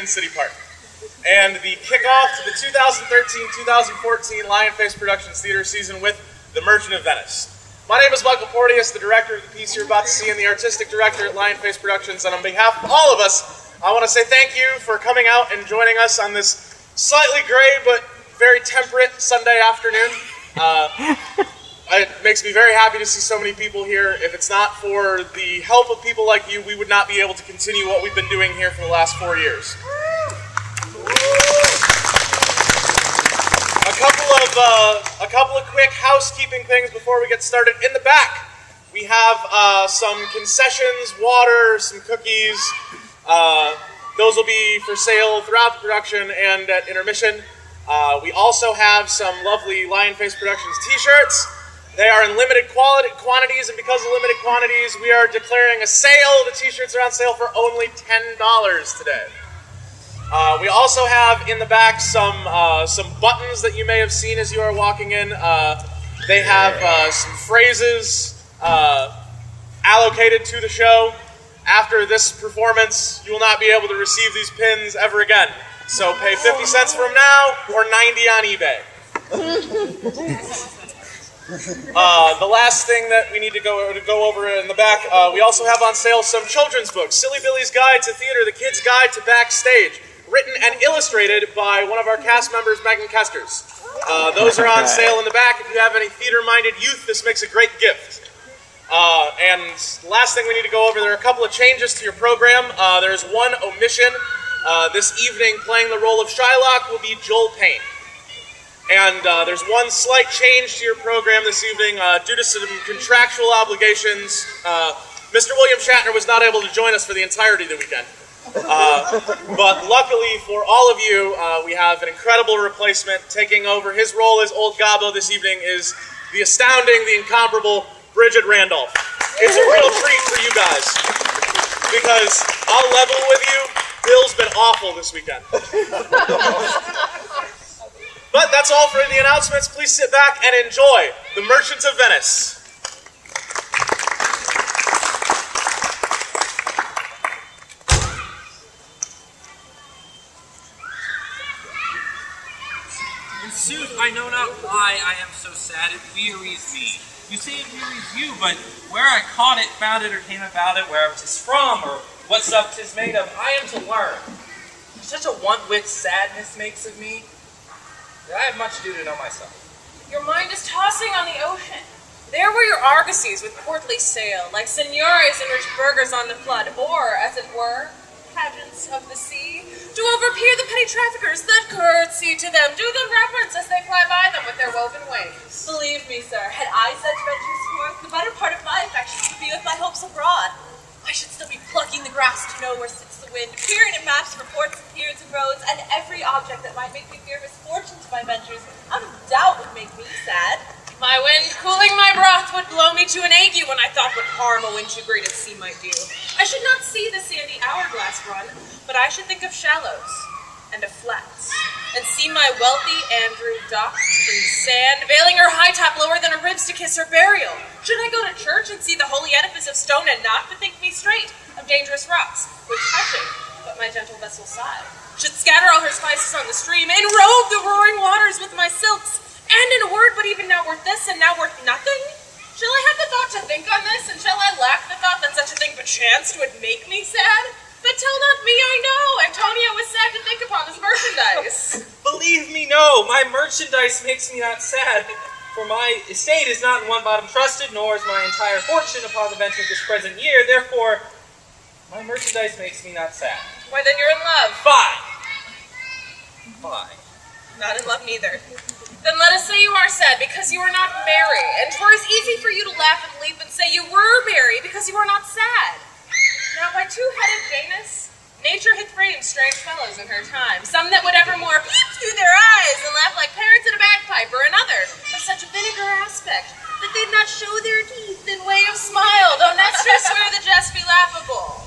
Union City Park. And the kickoff to the 2013-2014 Lionface Productions Theater season with The Merchant of Venice. My name is Michael Portteus, the director of the piece you're about to see and the artistic director at Lionface Productions, and on behalf of all of us, I want to say thank you for coming out and joining us on this slightly gray but very temperate Sunday afternoon. It makes me very happy to see so many people here. If it's not for the help of people like you, we would not be able to continue what we've been doing here for the last 4 years. A couple of quick housekeeping things before we get started. In the back, we have some concessions, water, some cookies. Those will be for sale throughout the production and at intermission. We also have some lovely Lionface Productions t-shirts. They are in limited quantities, and because of limited quantities, we are declaring a sale. The t-shirts are on sale for only $10 today. We also have in the back some buttons that you may have seen as you are walking in. They have some phrases allocated to the show. After this performance, you will not be able to receive these pins ever again. So pay 50 cents from now or 90 on eBay. The last thing that we need to go over in the back, we also have on sale some children's books. Silly Billy's Guide to Theater, The Kid's Guide to Backstage, written and illustrated by one of our cast members, Megan Kesters. Those are on sale in the back. If you have any theater-minded youth, this makes a great gift. And the last thing we need to go over, there are a couple of changes to your program. There's one omission. This evening, playing the role of Shylock will be Joel Payne. And there's one slight change to your program this evening. Due to some contractual obligations, Mr. William Shatner was not able to join us for the entirety of the weekend. But luckily for all of you, we have an incredible replacement. Taking over his role as Old Gobbo this evening is the astounding, the incomparable Bridget Randolph. It's a real treat for you guys, because I'll level with you, Bill's been awful this weekend. But that's all for the announcements. Please sit back and enjoy The Merchant of Venice. In sooth, I know not why I am so sad, it wearies me. You say it wearies you, but where I caught it, found it, or came about it, wherever 'tis from, or what stuff 'tis made of, I am to learn. Such a want-wit sadness makes of me, that I have much ado to know myself. Your mind is tossing on the ocean. There were your argosies with portly sail, like seigneurs and rich burghers on the flood, or, as it were, pageants of the sea, to overpeer the petty traffickers that curtsy to them, do them reverence as they fly by them with their woven wings. Believe me, sir, had I such ventures forth, the better part of my affections would be with my hopes abroad. I should still be plucking the grass to know where sits the wind, peering at maps for ports and piers and roads, and every object that might make me fear misfortune to my ventures, out of doubt would make me sad. My wind cooling my broth would blow me to an ague when I thought what harm a wind too great at sea might do. I should not see the sandy hourglass run, but I should think of shallows and of flats, and see my wealthy Andrew docked in sand, veiling her high top lower than her ribs to kiss her burial. Should I go to church and see the holy edifice of stone and not bethink me straight of dangerous rocks, which touching but my gentle vessel sigh, should scatter all her spices on the stream, enrobe the roaring waters with my silks, and in a word, but even now worth this and now worth nothing? Shall I have the thought to think on this, and shall I lack the thought that such a thing perchance would make me sad? But tell not me, I know, Antonio was sad to think upon his merchandise. Believe me, no, my merchandise makes me not sad, for my estate is not in one bottom trusted, nor is my entire fortune upon the venture of this present year, therefore, my merchandise makes me not sad. Why, then you're in love. Fine. Fine. Not in love neither. Then let us say you are sad because you are not merry, and 'twere as easy for you to laugh and leap and say you were merry because you are not sad. Now by two-headed Janus, nature hath framed strange fellows in her time, some that would evermore peep through their eyes and laugh like parrots at a bagpipe, or another of such a vinegar aspect that they'd not show their teeth in way of smile, though Nestor swear the jest be laughable.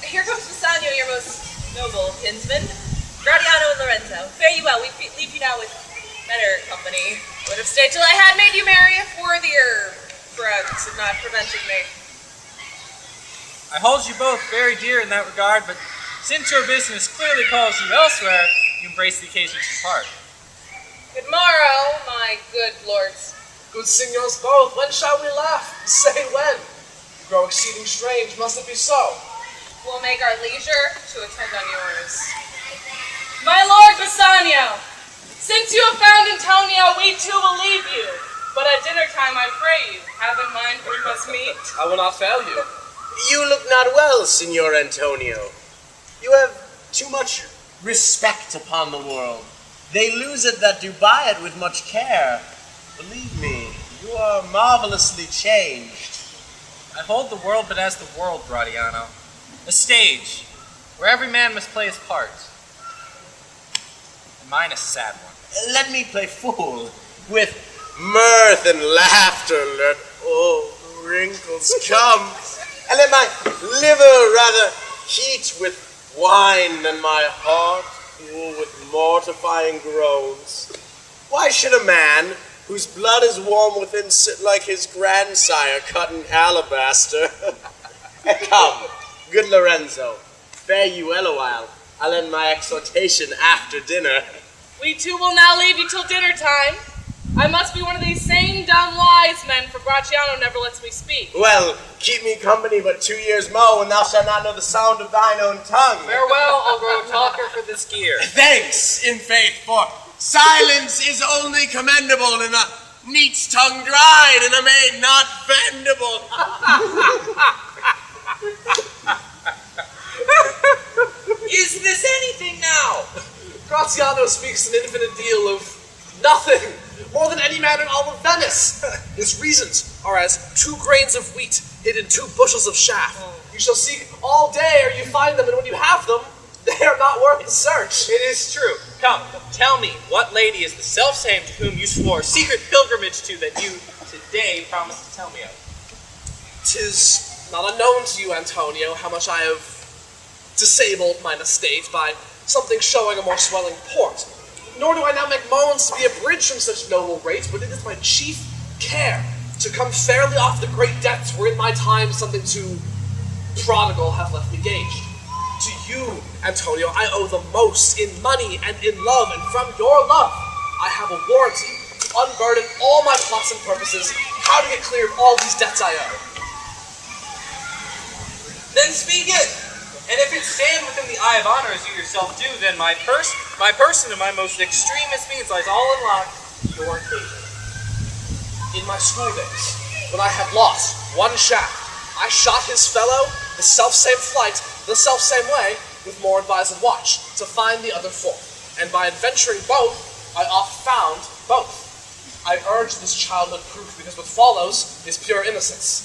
Here comes Bassanio, your most noble kinsman. Gratiano and Lorenzo, fare you well. We leave you now with better company. Would have stayed till I had made you merry if worthier friends had not prevented me. I hold you both very dear in that regard, but since your business clearly calls you elsewhere, you embrace the occasion to depart. Good morrow, my good lords. Good signors both, when shall we laugh? Say when. You grow exceeding strange, must it be so? We'll make our leisure to attend on yours. My lord Bassanio, since you have found Antonio, we too will leave you. But at dinner time, I pray you, have in mind where we must meet. I will not fail you. You look not well, Signor Antonio. You have too much respect upon the world. They lose it that do buy it with much care. Believe me, you are marvelously changed. I hold the world but as the world, Gratiano. A stage, where every man must play his part. And mine a sad one. Let me play fool. With mirth and laughter let all the wrinkles come. And let my liver rather heat with wine than my heart cool with mortifying groans. Why should a man whose blood is warm within sit like his grandsire cut in alabaster? Come, good Lorenzo, fare you well a while. I'll end my exhortation after dinner. We too will now leave you till dinner time. I must be one of these same dumb wise men, for Gratiano never lets me speak. Well, keep me company but 2 years mo, and thou shalt not know the sound of thine own tongue. Farewell, I'll grow talker for this gear. Thanks, in faith, for silence is only commendable in a neat's tongue dried and a maid not bendable. Is this anything now? Gratiano speaks an infinite deal of nothing, more than any man in all of Venice. His reasons are as 2 grains of wheat hid in 2 bushels of chaff. You shall seek all day ere you find them, and when you have them, they are not worth the search. It is true. Come, tell me, what lady is the self-same to whom you swore a secret pilgrimage to that you today promised to tell me of? 'Tis not unknown to you, Antonio, how much I have disabled mine estate by something showing a more swelling port. Nor do I now make moans to be abridged from such noble rates, but it is my chief care to come fairly off the great debts wherein my time something too prodigal hath left me gauged. To you, Antonio, I owe the most in money and in love, and from your love I have a warranty to unburden all my plots and purposes, how to get clear of all these debts I owe. Then speak it! And if it stand within the eye of honor as you yourself do, then my person and my most extremest means lies all unlocked to your occasion. In my school days, when I had lost one shaft, I shot his fellow the self-same flight, the self-same way, with more advised watch, to find the other 4. And by adventuring both, I oft found both. I urge this childhood proof, because what follows is pure innocence.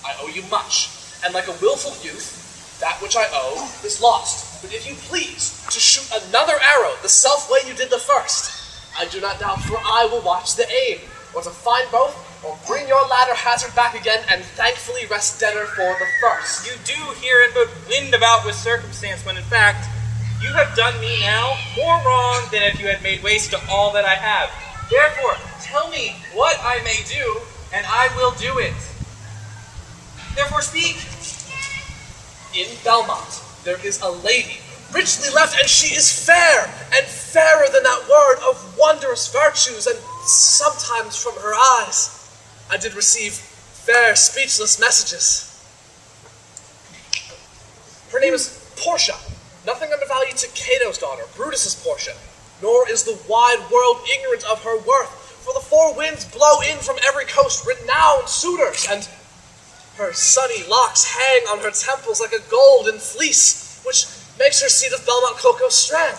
I owe you much, and like a willful youth, that which I owe is lost. But if you please to shoot another arrow the self way you did the first, I do not doubt, for I will watch the aim, or to find both, or bring your latter hazard back again, and thankfully rest deader for the first. You do hear it but wind about with circumstance, when in fact, you have done me now more wrong than if you had made waste to all that I have. Therefore, tell me what I may do, and I will do it. Therefore speak. In Belmont, there is a lady, richly left, and she is fair, and fairer than that word, of wondrous virtues, and sometimes from her eyes I did receive fair speechless messages. Her name is Portia, nothing undervalued to Cato's daughter, Brutus's Portia, nor is the wide world ignorant of her worth, for the 4 winds blow in from every coast renowned suitors, and her sunny locks hang on her temples like a golden fleece, which makes her seat of Belmont Cocoa Strand.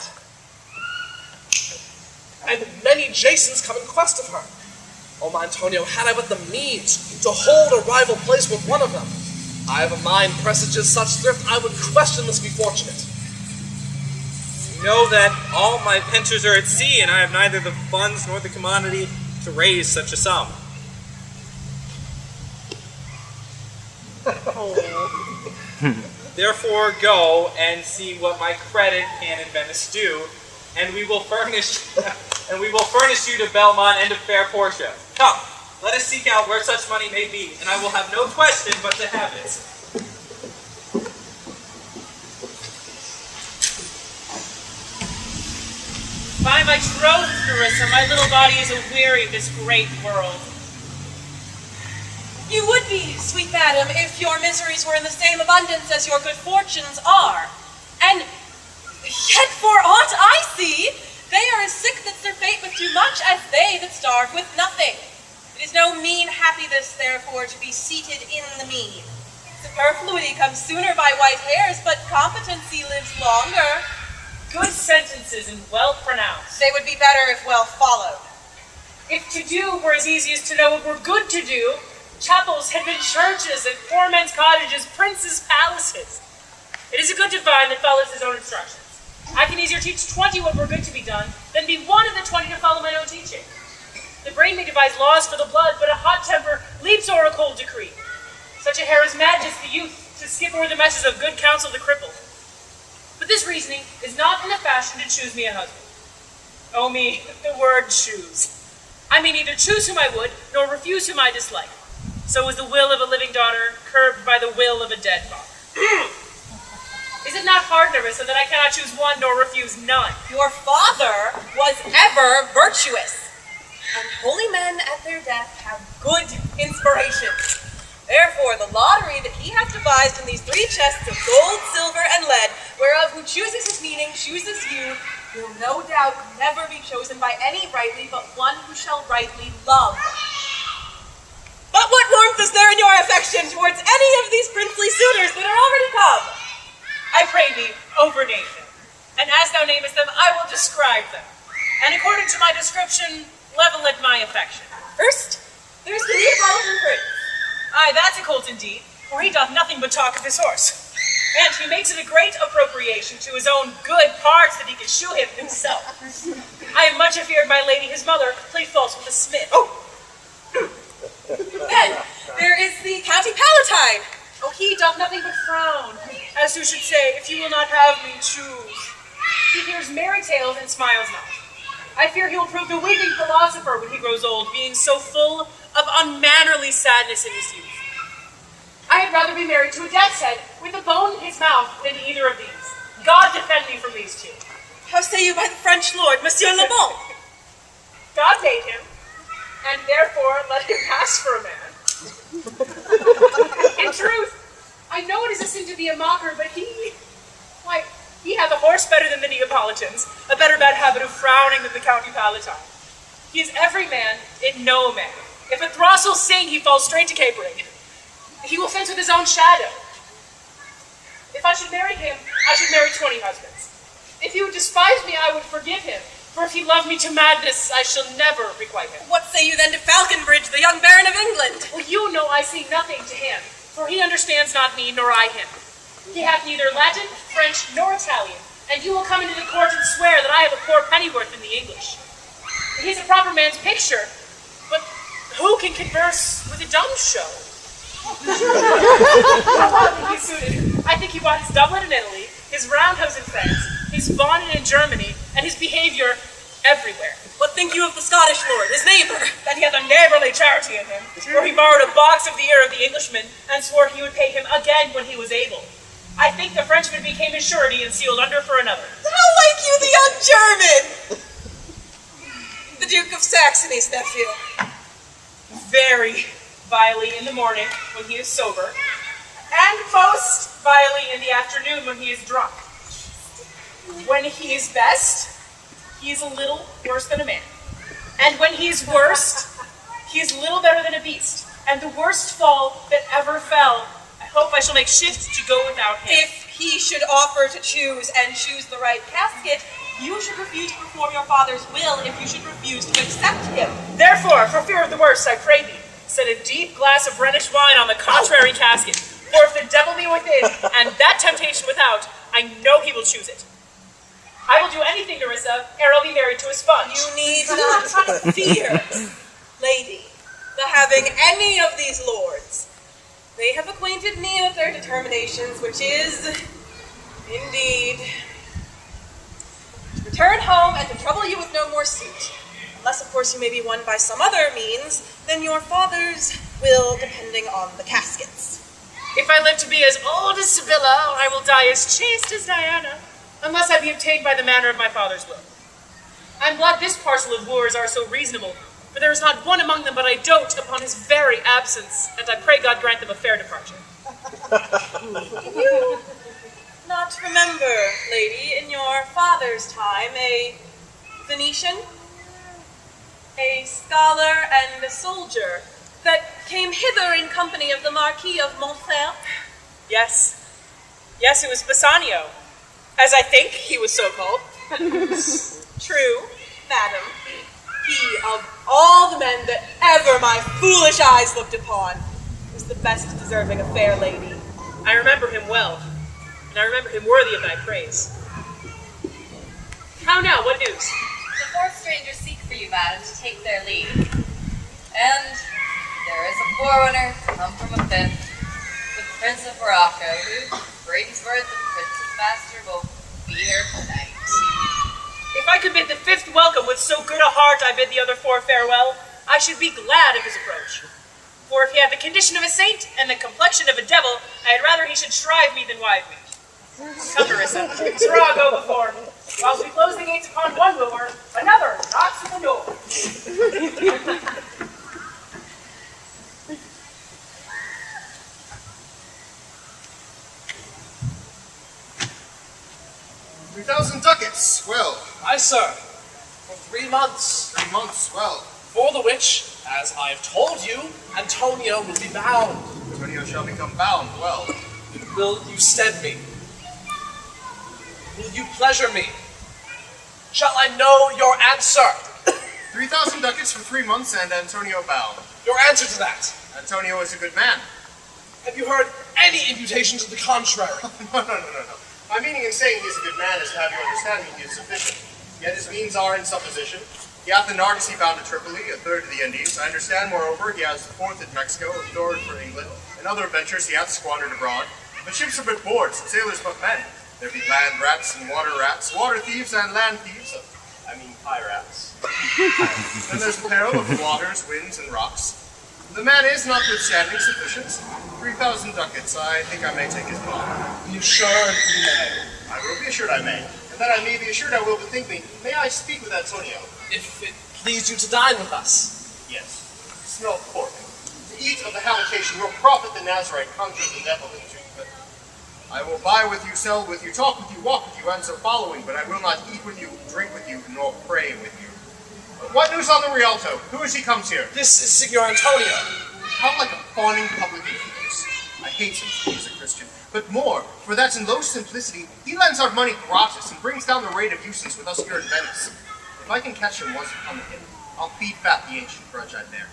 And many Jasons come in quest of her. Oh, my Antonio, had I but the means to hold a rival place with one of them, I have a mind presages such thrift I would questionless be fortunate. You know that all my ventures are at sea, and I have neither the funds nor the commodity to raise such a sum. Therefore, go and see what my credit can in Venice do, and we will furnish you to Belmont and to fair Portia. Come, let us seek out where such money may be, and I will have no question but to have it. by my troth, Clarissa, my little body is aweary of this great world. You would be, sweet madam, if your miseries were in the same abundance as your good fortunes are. And yet, for aught I see, they are as sick that surfeit with too much as they that starve with nothing. It is no mean happiness, therefore, to be seated in the mean. Superfluity comes sooner by white hairs, but competency lives longer. Good sentences and well pronounced. They would be better if well followed. If to do were as easy as to know what were good to do, chapels had been churches, and poor men's cottages, princes' palaces. It is a good divine that follows his own instructions. I can easier teach 20 what were good to be done than be one of the 20 to follow my own teaching. The brain may devise laws for the blood, but a hot temper leaps o'er a cold decree. Such a hair is madness the youth to skip o'er the messes of good counsel the crippled. But this reasoning is not in the fashion to choose me a husband. Oh me, the word choose. I may neither choose whom I would, nor refuse whom I dislike. So is the will of a living daughter curbed by the will of a dead father. Is it not hard, Nerissa, that I cannot choose one nor refuse none? Your father was ever virtuous, and holy men at their death have good inspirations. Therefore, the lottery that he hath devised in these 3 chests of gold, silver, and lead, whereof who chooses his meaning, chooses you, will no doubt never be chosen by any rightly, but one who shall rightly love. But what warmth is there in your affection towards any of these princely suitors that are already come? I pray thee, overname them, and as thou namest them, I will describe them, and according to my description, level at my affection. First, there's the Neapolitan prince. Aye, that's a colt indeed, for he doth nothing but talk of his horse. And he makes it a great appropriation to his own good parts that he can shoe him himself. I am much afeard my lady his mother played false with a smith. Oh! Then, there is the County Palatine. Oh, he doth nothing but frown, as who should say, if you will not have me, choose. He hears merry tales and smiles not. I fear he will prove the weeping philosopher when he grows old, being so full of unmannerly sadness in his youth. I had rather be married to a death's head with a bone in his mouth than to either of these. God defend me from these 2. How say you by the French lord, Monsieur Le Bon? God made him, and therefore let him pass for a man. In truth, I know it is a sin to be a mocker, but he hath a horse better than the Neapolitans, a better bad habit of frowning than the County Palatine. He is every man in no man. If a throstle sing, he falls straight to capering. He will fence with his own shadow. If I should marry him, I should marry 20 husbands. If he would despise me, I would forgive him. For if he loved me to madness, I shall never requite him. What say you then to Falconbridge, the young Baron of England? Well, you know I say nothing to him, for he understands not me, nor I him. He hath neither Latin, French, nor Italian, and you will come into the court and swear that I have a poor pennyworth in the English. He is a proper man's picture, but who can converse with a dumb show? I think he bought his doublet in Italy, his roundhouse in France, his bonnet in Germany, and his behavior everywhere. What think you of the Scottish lord, his neighbor? That he hath a neighborly charity in him, for he borrowed a box of the ear of the Englishman, and swore he would pay him again when he was able. I think the Frenchman became his surety and sealed under for another. How like you the young German? The Duke of Saxony's nephew. Very vilely in the morning when he is sober, and most vilely in the afternoon when he is drunk. When he is best, he is a little worse than a man. And when he is worst, he is little better than a beast. And the worst fall that ever fell, I hope I shall make shift to go without him. If he should offer to choose and choose the right casket, you should refuse to perform your father's will if you should refuse to accept him. Therefore, for fear of the worst, I pray thee, set a deep glass of Rhenish wine on the contrary casket. For if the devil be within, and that temptation without, I know he will choose it. I will do anything, Nerissa, ere I'll be married to a sponge. You need not fear, lady, the having any of these lords. They have acquainted me with their determinations, which is, indeed, to return home and to trouble you with no more suit. Unless, of course, you may be won by some other means than your father's will, depending on the caskets. If I live to be as old as Sibylla, I will die as chaste as Diana, unless I be obtained by the manner of my father's will. I'm glad this parcel of wooers are so reasonable, for there is not one among them but I dote upon his very absence, and I pray God grant them a fair departure. Do you not remember, lady, in your father's time, a Venetian, a scholar and a soldier, that came hither in company of the Marquis of Montferrat? Yes. Yes, it was Bassanio, as I think he was so called. True, madam. He, of all the men that ever my foolish eyes looked upon, was the best deserving a fair lady. I remember him well, and I remember him worthy of thy praise. How now, what news? The fourth strangers seek for you, madam, to take their leave. And there is a forerunner come from a fifth, the Prince of Morocco, who brings word the Prince's master will be here tonight. If I could bid the fifth welcome with so good a heart I bid the other four farewell, I should be glad of his approach. For if he had the condition of a saint and the complexion of a devil, I had rather he should shrive me than wive me. Come, Marissa, Sirrah, go before. Whilst we close the gates upon one wooer, another knocks at the door. 3,000 ducats, well. Aye, sir. For 3 months. 3 months, well. For the which, as I have told you, Antonio will be bound. Antonio shall become bound, well. Will you stead me? Will you pleasure me? Shall I know your answer? 3,000 ducats for 3 months and Antonio bound. Your answer to that? Antonio is a good man. Have you heard any imputation to the contrary? No. My meaning in saying he is a good man is to have you understand me he is sufficient. Yet his means are in supposition. He hath an argosy bound to Tripoli, a third to the Indies. I understand, moreover, he has the fourth at Mexico, a third for England. In other adventures he hath squandered abroad. But ships are but boards, and sailors but men. There be land rats and water thieves and land thieves. Pirates. Then there's the peril of the waters, winds, and rocks. The man is, notwithstanding, sufficient. 3,000 ducats, I think I may take his bond. Be assured you may. I will be assured I may. And that I may be assured I will bethink me. May I speak with Antonio? If it please you to dine with us. Yes. Smell pork. To eat of the habitation, your prophet the Nazarite conjured the devil into. But I will buy with you, sell with you, talk with you, walk with you, and so following, but I will not eat with you, drink with you, nor pray with you. But what news on the Rialto? Who is he comes here? This is Signor Antonio. How like a fawning publican he is. I hate him, he is a Christian. But more, for that in low simplicity, he lends out money gratis and brings down the rate of usance with us here in Venice. If I can catch him once upon the hidden, I'll feed fat the ancient grudge I bear.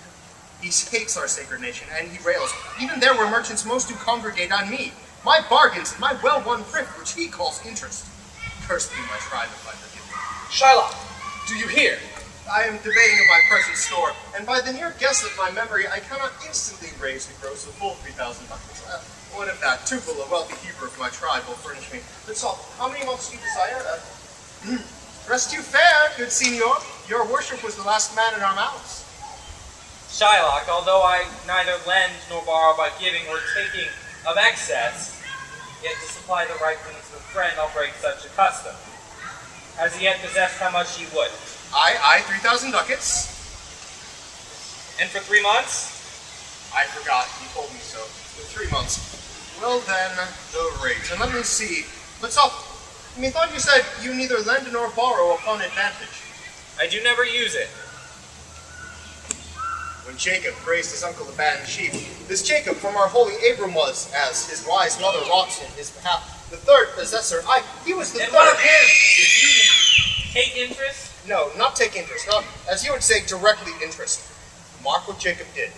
He hates our sacred nation, and he rails, even there where merchants most do congregate on me, my bargains and my well-won thrift, which he calls interest. Cursed be my tribe if I forgive him. Shylock, do you hear? I am debating of my present store, and by the near guess of my memory, I cannot instantly raise the gross of full 3,000 ducats. What if that Tupel, a wealthy Hebrew of my tribe, will furnish me? But so, how many months do you desire? Rest you fair, good signor. Your worship was the last man in our mouths. Shylock, although I neither lend nor borrow by giving or taking of excess, yet to supply the right needs of a friend, I'll break such a custom. Has he yet possessed how much he would? I 3,000 ducats. And for 3 months? I forgot, you told me so. For 3 months. Well then, the rate. And let me see. What's up? Methought you said you neither lend nor borrow upon advantage. I do never use it. When Jacob praised his uncle the band sheep, this Jacob from our holy Abram was, as his wise mother wrought in his behalf, the third possessor. He was the And third. what of him? Did he take interest? No, not take interest, not, as you would say, directly interest. Mark what Jacob did.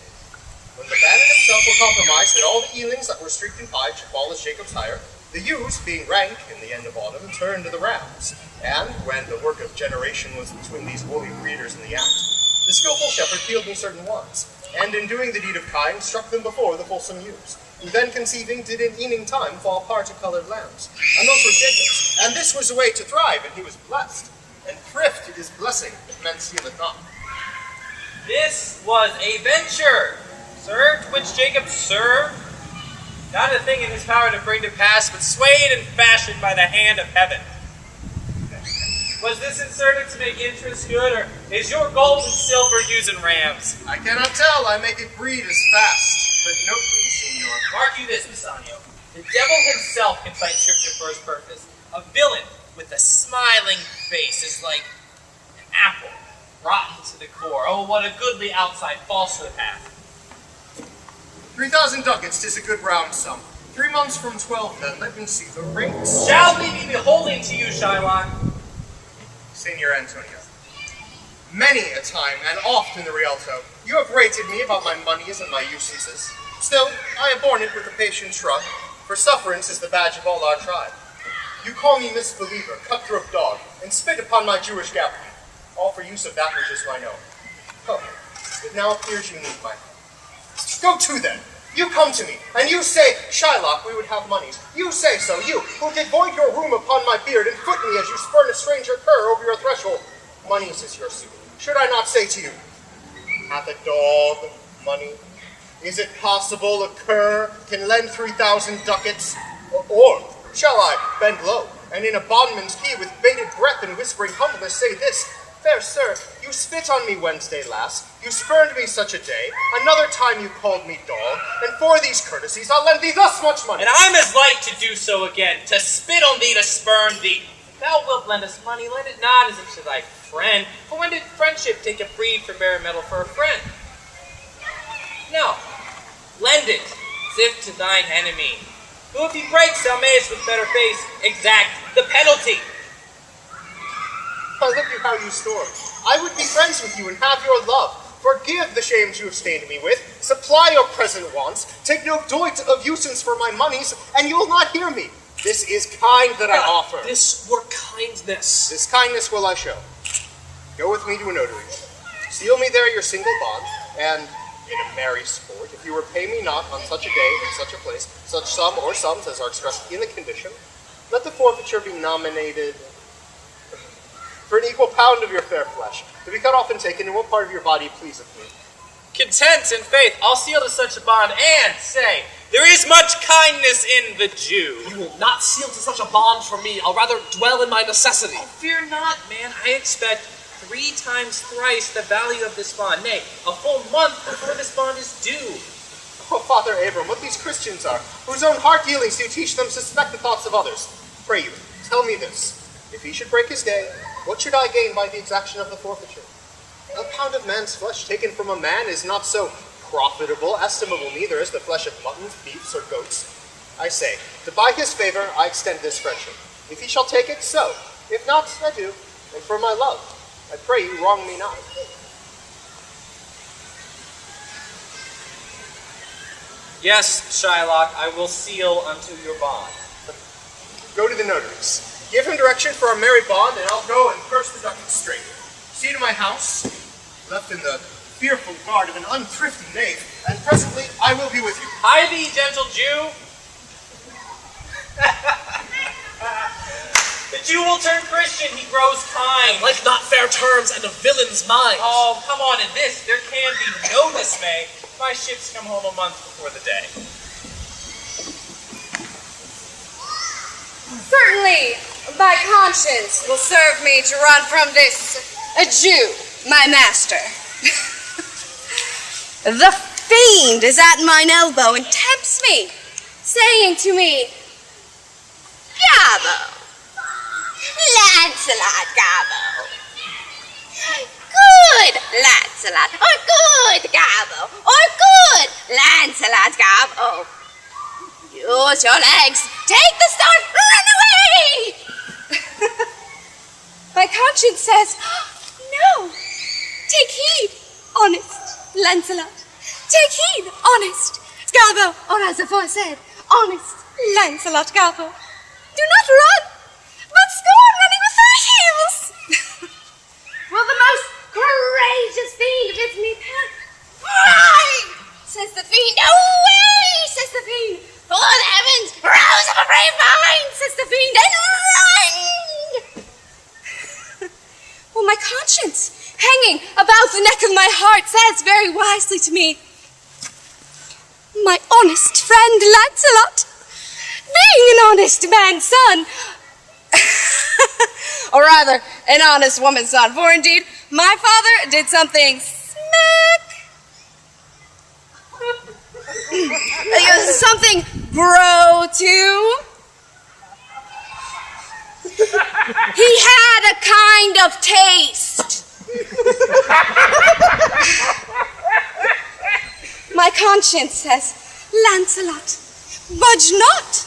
When the man and himself were compromised that all the eelings that were streaked in hide should fall as Jacob's hire, the ewes, being rank in the end of autumn, turned to the rams. And when the work of generation was between these woolly breeders in the act, the skillful shepherd peeled me certain ones, and in doing the deed of kind, struck them before the fulsome ewes, who then conceiving did in eaning time fall parti-colored lambs. And those were Jacob's. And this was the way to thrive, and he was blessed. And thrift is blessing, if men steal it not. This was a venture, sir, to which Jacob served. Not a thing in his power to bring to pass, but swayed and fashioned by the hand of heaven. Was this inserted to make interest good, or is your gold and silver using rams? I cannot tell. I make it breed as fast. But note me, senor. Mark you this, Pisanio. The devil himself can fight scripture for his purpose. A villain with a smiling face is like an apple, rotten to the core. Oh, what a goodly outside falsehood hath. 3,000 ducats, 'tis a good round sum. 3 months from 12, then. Let me see the rings. Shall we be beholding to you, Shylock? Senor Antonio, many a time and oft in the Rialto, you have rated me about my moneys and my usances. Still, I have borne it with a patient shrug, for sufferance is the badge of all our tribe. You call me misbeliever, cutthroat dog, and spit upon my Jewish gabble, all for use of that which is mine own. Oh, it now appears you need my help. Go to then. You come to me, and you say, Shylock, we would have moneys. You say so, you, who did void your room upon my beard and foot me as you spurn a stranger cur over your threshold. Moneys is your suit. Should I not say to you, hath a dog money? Is it possible a cur can lend 3,000 ducats? Or shall I bend low, and in a bondman's key with bated breath and whispering humbleness say this, fair sir, you spit on me Wednesday last, you spurned me such a day, another time you called me dog, and for these courtesies I'll lend thee thus much money. And I'm as like to do so again, to spit on thee, to spurn thee. If thou wilt lend us money, lend it not as if to thy friend, for when did friendship take a breed from bare metal for a friend? No, lend it as if to thine enemy, who if he breaks thou mayest with better face exact the penalty. I look you how you storm. I would be friends with you and have your love. Forgive the shames you have stained me with. Supply your present wants. Take no doit of usance for my moneys, and you will not hear me. This is kind that I offer. This were kindness. This kindness will I show. Go with me to a notary. Seal me there your single bond, and in a merry sport, if you repay me not on such a day, in such a place, such sum or sums as are expressed in the condition, let the forfeiture be nominated for an equal pound of your fair flesh, to be cut off and taken in what part of your body pleaseth me. Content and faith, I'll seal to such a bond, and say, there is much kindness in the Jew. You will not seal to such a bond for me. I'll rather dwell in my necessity. Oh, fear not, man. I expect 3 times thrice the value of this bond. Nay, a full month before this bond is due. Oh, Father Abram, what these Christians are, whose own heart dealings do teach them suspect the thoughts of others. Pray you, tell me this. If he should break his day, what should I gain by the exaction of the forfeiture? A pound of man's flesh taken from a man is not so profitable, estimable neither as the flesh of muttons, beefs, or goats. I say, to buy his favor, I extend this friendship. If he shall take it, so. If not, adieu. And for my love, I pray you wrong me not. Yes, Shylock, I will seal unto your bond. Go to the notaries. Give him direction for our merry bond, and I'll go and curse the ducats straight. See to my house, left in the fearful guard of an unthrifty knave, and presently I will be with you. Hie thee, gentle Jew. The Jew will turn Christian, he grows kind. Like not fair terms and a villain's mind. Oh, come on, in this there can be no dismay. My ships come home a month before the day. Certainly, my conscience will serve me to run from this a Jew, my master. The fiend is at mine elbow and tempts me, saying to me, Gabbo, Lancelot Gabbo, good Lancelot, or good Gabbo, or good Lancelot Gabbo. Use your legs, take the stone, run away! My conscience says, no, take heed, honest Lancelot. Take heed, honest Gabbo, or as aforesaid, honest Lancelot Gabbo. Do not run, but scorn running with thy heels. Will the most courageous fiend bid me pass? Fly, says the fiend. Away, says the fiend. For the heavens rose up a brave mind, says the fiend, and rang. Well, my conscience, hanging about the neck of my heart, says very wisely to me, my honest friend Lancelot, being an honest man's son, or rather, an honest woman's son. For indeed, my father did something smack. Something grow too. He had a kind of taste. My conscience says, Lancelot, budge not.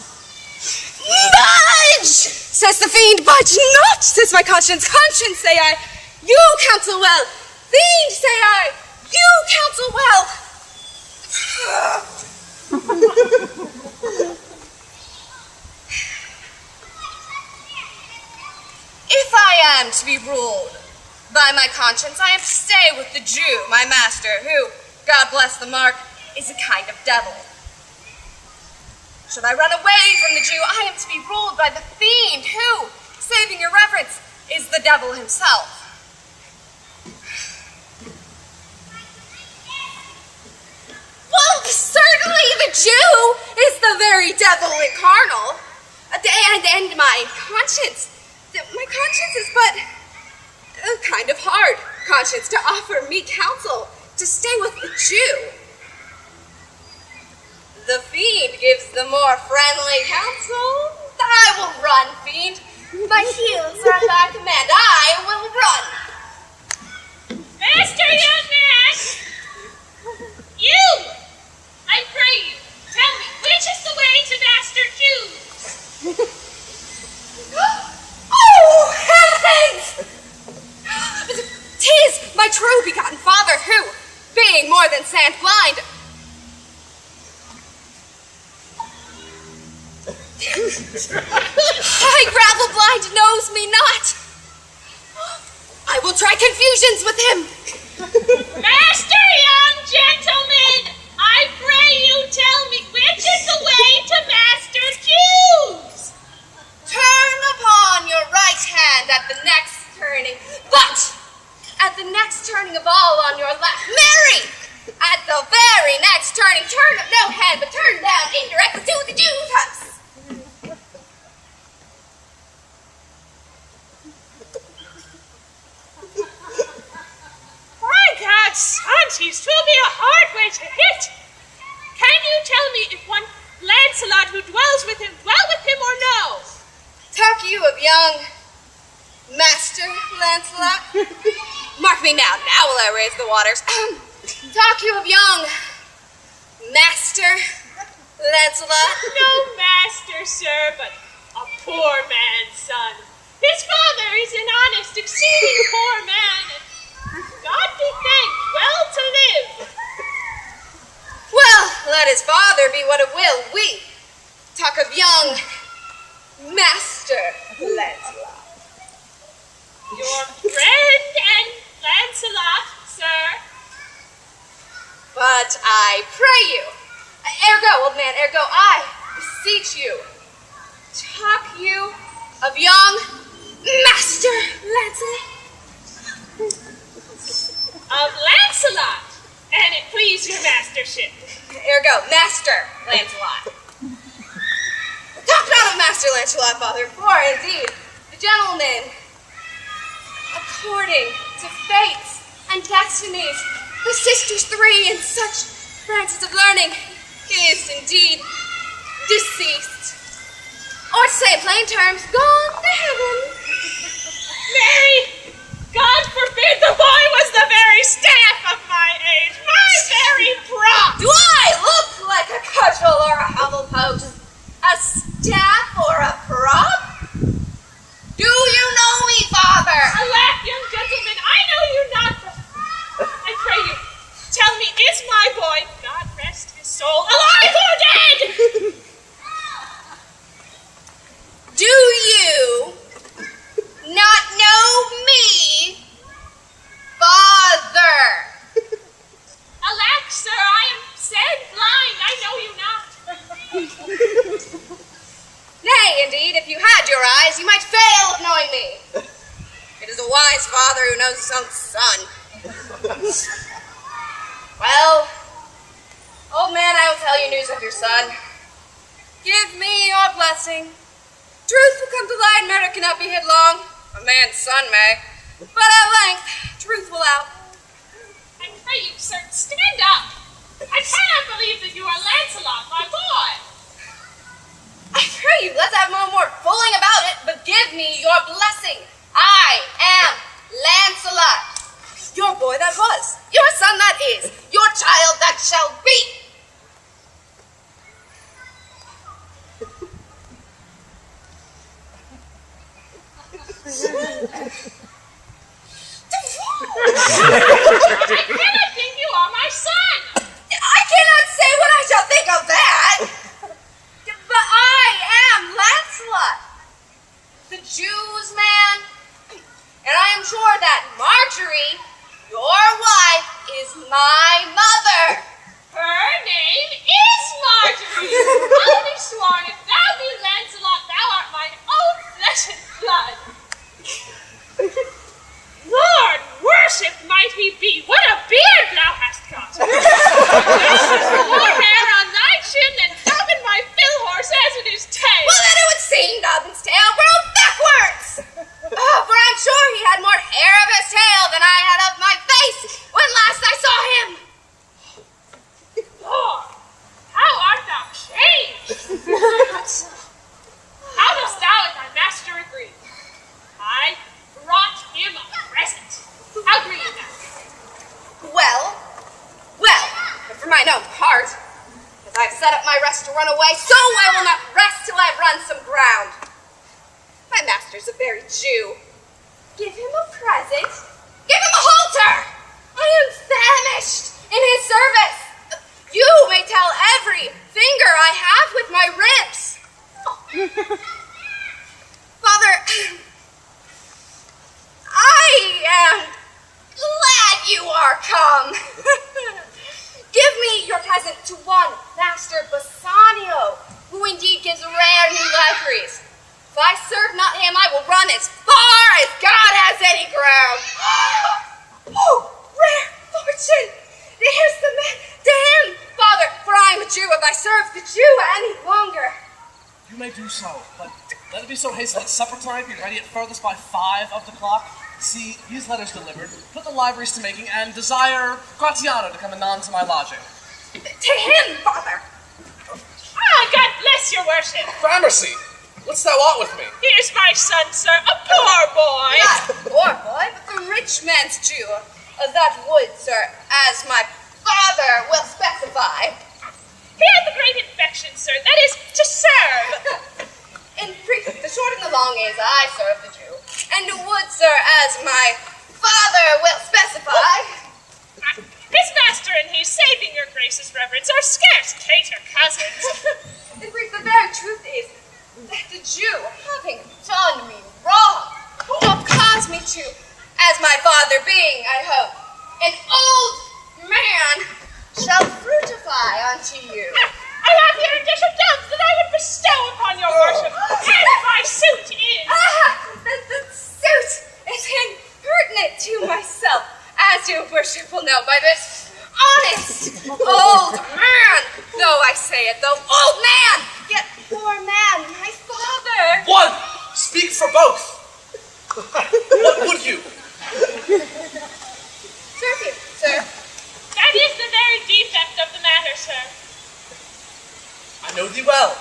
Budge, says the fiend. Budge not, says my conscience. Conscience, say I, you counsel well. Fiend, say I, you counsel well. If I am to be ruled by my conscience, I am to stay with the Jew, my master, who, God bless the mark, is a kind of devil. Should I run away from the Jew, I am to be ruled by the fiend, who, saving your reverence, is the devil himself. Well, certainly the Jew is the very devil incarnate, and my conscience is but a kind of hard conscience to offer me counsel to stay with the Jew. The fiend gives the more friendly counsel. I will run, fiend. My heels are at thy command. I will run. Master, young man! You! I pray you, tell me, which is the way to Master Jew? Oh, heavens! 'Tis my true begotten father who, being more than sand blind, I gravel blind knows me not. I will try confusions with him. Master, young gentleman, I pray you tell me which is the way to Master Jew's. Turn upon your right hand at the next turning, but at the next turning of all on your left. Mary! At the very next turning, turn up no hand, but turn down indirectly to the Jew's house. My God, Santis, 'twill be a hard way to hit. Can you tell me if one Lancelot who dwell with him or no? Talk you of young Master Lancelot? Mark me now will I raise the waters. Talk you of young Master Lancelot? No master, sir, but a poor man's son. His father is an honest, exceeding poor man, and God be thanked, well to live. Well, let his father be what it will. We talk of young Master Lancelot. Your friend and Lancelot, sir. But I pray you, ergo, old man, ergo, I beseech you, talk you of young Master Lancelot. Of Lancelot, and it please your mastership. Ergo, Master Lancelot. Talk not of Master Lancelot, father, for indeed, the gentleman, according to fates and destinies, the sisters three in such branches of learning, is indeed deceased. Or to say in plain terms, gone to heaven. Mary, God forbid the boy was the very staff of my age, my very prop. Do I look like a cudgel or a hovel post? A staff or a prop? Do you know me, father? Alack, young gentleman, I know you not, but I pray you, tell me, is my boy, God rest his soul, alive or dead? Do you not know me, father? Alack, sir, I am said blind, I know you not. Nay, indeed, if you had your eyes, you might fail of knowing me. It is a wise father who knows his own son. Well, old man, I will tell you news of your son. Give me your blessing. Truth will come to light, murder cannot be hid long. a man's son may, but at length truth will out. I pray you, sir, stand up. I cannot believe that you are Lancelot, my boy. I pray you, let's have no more fooling about it, but give me your blessing. I am Lancelot, your boy that was, your son that is, your child that shall be. I cannot think you are my son. I cannot say what I shall think of that. But I am Lancelot, the Jew's man. And I am sure that Marjorie, your wife, is my mother. Her name is Marjorie. I'll be sworn, if thou be Lancelot, thou art mine own flesh and blood. Lord, worship might he be. What a beard thou hast got. Thou hast more hair on thy chin than Dobbin my fill horse has in his tail. Well, then it would seem Dobbin's tail grew backwards. For I'm sure he had more hair of his tail than I had of my face when last I saw him. Lord, how art thou changed? How dost thou and thy master agree? I brought him a present. How agree you now? Well, but for mine own part, as I've set up my rest to run away, so I will not rest till I've run some ground. My master's a very Jew. Give him a present. Give him a halter. I am famished in his service. You may tell every finger I have with my ribs. Father, I am glad you are come. Give me your present to one Master Bassanio, who indeed gives rare new liveries. If I serve not him, I will run as far as God has any ground. Oh, rare fortune! Here's the man. To him, Father, for I am a Jew. If I serve the Jew any longer. You may do so, but let it be so hasty that supper time be ready at furthest by 5 of the clock. See these letters delivered, put the liveries to making, and desire Gratiano to come anon to my lodging. To him, Father. Ah, God bless your worship. Gramercy, what's thou want with me? Here's my son, sir, a poor boy. Not the poor boy, but the rich man's Jew. That would, sir, as my father will specify. He had the great infection, sir, that is, to serve. In brief, the short and the long is, I serve the Jew, and would, sir, as my father will specify. His master and he, saving your grace's reverence, are scarce cater cousins. In brief, the very truth is that the Jew, having done me wrong, will cause me to, as my father being, I hope, an old man, shall fruitify unto you. I have here a dish of doves that I would bestow upon your worship, and my suit is. The suit is impertinent to myself, as your worship will know by this honest old man. Though I say it, though old man, yet poor man, my father. One! Speak for both! What would you? Serve you, sir. That is the very defect of the matter, sir. I know thee well.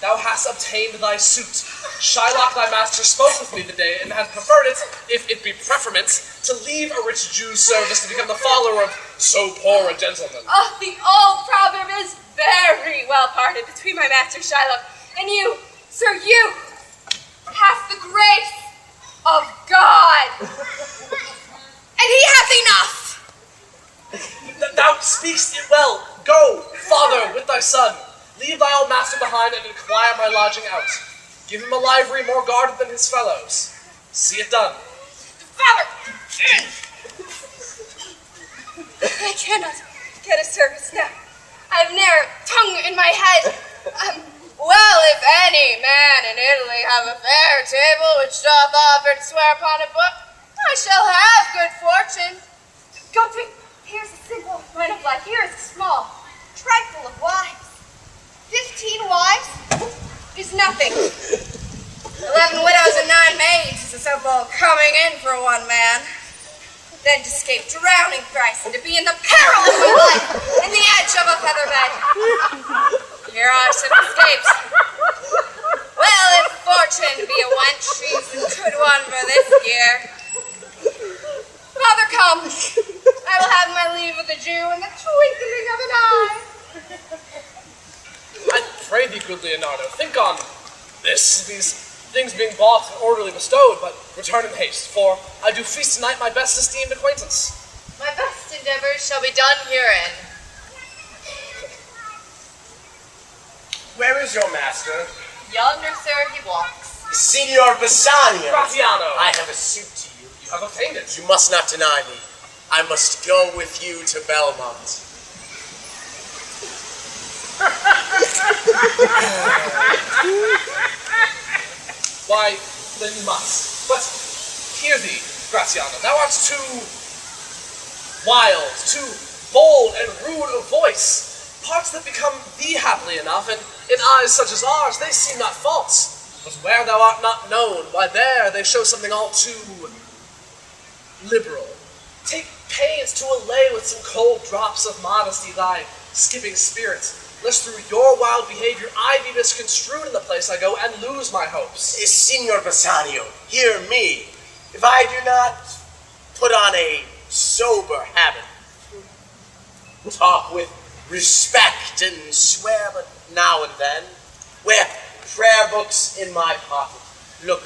Thou hast obtained thy suit. Shylock thy master spoke with me the day, and had preferred it, if it be preferment, to leave a rich Jew's service to become the follower of so poor a gentleman. Oh, the old proverb is very well parted between my master Shylock and you, sir, you hath the grace of God. And he hath enough. Thou speakst it well. Go, father, with thy son. Leave thy old master behind and inquire my lodging out. Give him a livery more guarded than his fellows. See it done. Father! I cannot get a service now. I have ne'er tongue in my head. Well, if any man in Italy have a fair table which doth offer to swear upon a book, I shall have good fortune. Go to, here's a simple line of life, here is a small, trifle of wives. 15 wives is nothing. 11 widows and 9 maids is a simple possible coming in for one man, then to escape drowning thrice and to be in the peril of my life in the edge of a feather bed. Here are some escapes. Well, if fortune be a wench, she's a good one for this year. Father, come. I will have my leave with the Jew in the twinkling of an eye. I pray thee, good Leonardo, think on this, these things being bought and orderly bestowed, but return in haste, for I do feast tonight my best esteemed acquaintance. My best endeavors shall be done herein. Where is your master? Yonder, sir, he walks. Signor Bassanio. Gratiano. I have a suit to you. You have obtained it. You must not deny me. I must go with you to Belmont. Why, then you must. But hear thee, Gratiano, thou art too wild, too bold and rude of voice. Parts that become thee happily enough, and in eyes such as ours, they seem not false. But where thou art not known, why there they show something all too liberal. Take pains to allay with some cold drops of modesty thy skipping spirit, lest through your wild behavior I be misconstrued in the place I go and lose my hopes. Signor Bassanio, hear me. If I do not put on a sober habit, talk with respect and swear but now and then, wear prayer books in my pocket, look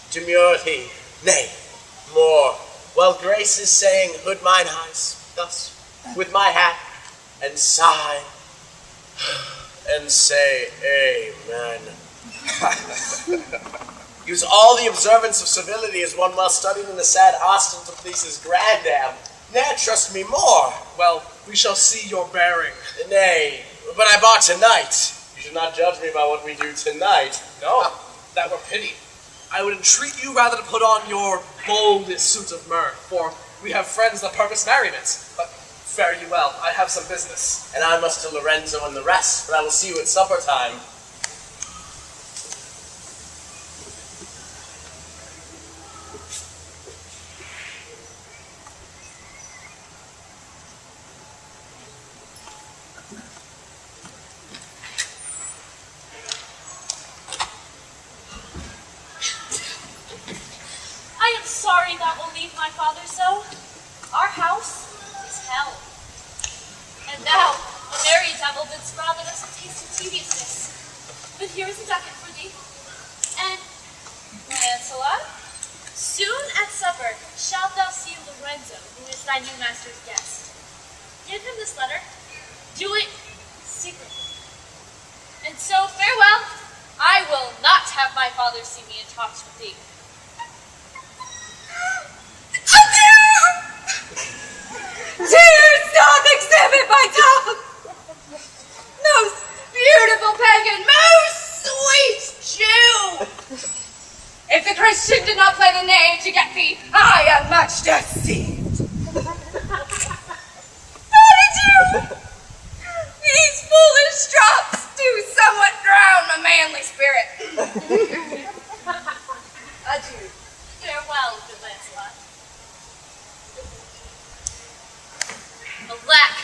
demurely, nay, more, while grace is saying, hood mine eyes, thus, with my hat, and sigh, and say, Amen. Use all the observance of civility as one well studied in the sad Austin to please his grandam. Nay, trust me more. Well, we shall see your bearing. Nay, but I bought tonight. You should not judge me by what we do tonight. No, that were pity. I would entreat you rather to put on your boldest suit of mirth, for we have friends that purpose merriment. But fare you well, I have some business. And I must to Lorenzo and the rest, but I will see you at supper time. I am sorry that will leave my father so. Our house is hell. And now, a merry devil didst rather us a taste of tediousness. But here is a ducat for thee. And, Lancelot, soon at supper shalt thou see Lorenzo, who is thy new master's guest. Give him this letter. Do it secretly. And so, farewell. I will not have my father see me in talks with thee. Tears doth exhibit my tongue. Most beautiful pagan, most sweet Jew. If the Christian did not play the knave to get thee, I am much deceived. How did you? These foolish drops do somewhat drown my manly spirit. Adieu. Farewell, good Lancelot. Alack,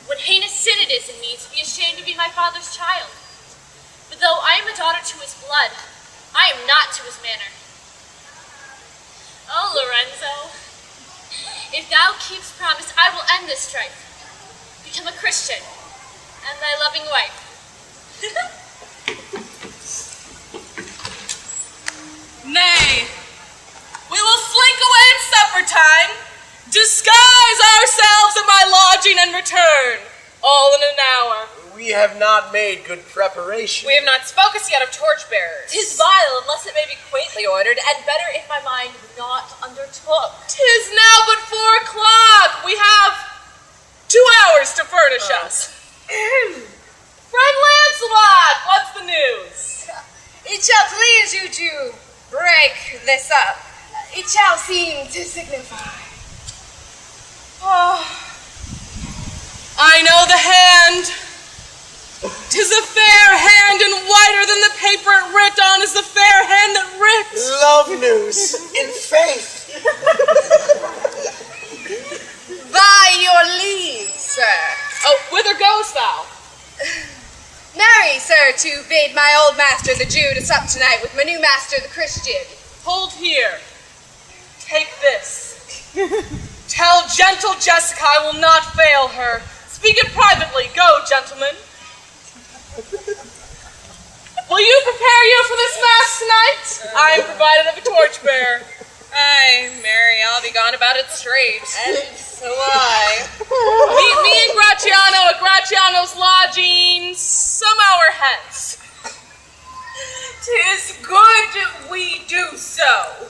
what heinous sin it is in me to be ashamed to be my father's child. But though I am a daughter to his blood, I am not to his manner. Oh, Lorenzo, if thou keepst promise, I will end this strife, become a Christian, and thy loving wife. Nay, we will slink away at supper time, disguise ourselves at my lodging, and return, all in an hour. We have not made good preparation. We have not spoke as yet of torchbearers. 'Tis vile, unless it may be quaintly ordered, and better if my mind not undertook. 'Tis now but 4 o'clock. We have 2 hours to furnish us. Friend Lancelot, what's the news? It shall please you to break this up. It shall seem to signify. Oh, I know the hand. 'Tis a fair hand, and whiter than the paper it writ on is the fair hand that writ. Love news. In faith. By your leave, sir. Oh, whither goest thou? Marry, sir, to bid my old master the Jew to sup tonight with my new master the Christian. Hold here. Take this. Tell gentle Jessica I will not fail her. Speak it privately. Go, gentlemen. Will you prepare you for this mass tonight? I am provided of a torchbearer. Aye, Mary, I'll be gone about it straight. And so I. Meet me and Graziano at Graziano's lodging some hour hence. 'Tis good we do so.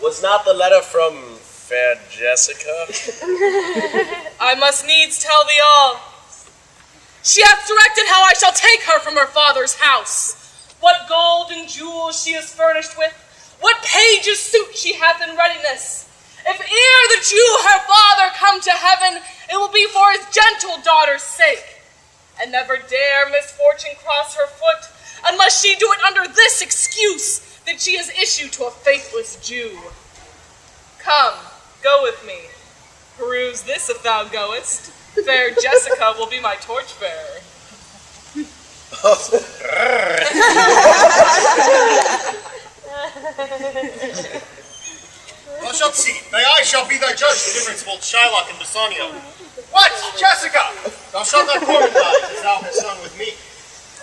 Was not the letter from fair Jessica? I must needs tell thee all. She hath directed how I shall take her from her father's house, what gold and jewels she is furnished with, what page's suit she hath in readiness. If ere the Jew her father come to heaven, it will be for his gentle daughter's sake, and never dare misfortune cross her foot, unless she do it under this excuse, that she has issue to a faithless Jew. Come, go with me. Peruse this if thou goest. Fair Jessica will be my torchbearer. Thou shalt see, thy eye shall be thy judge, the difference of old Shylock and Bassanio. What, Jessica? Thou shalt not cormentize as thou hast done with me.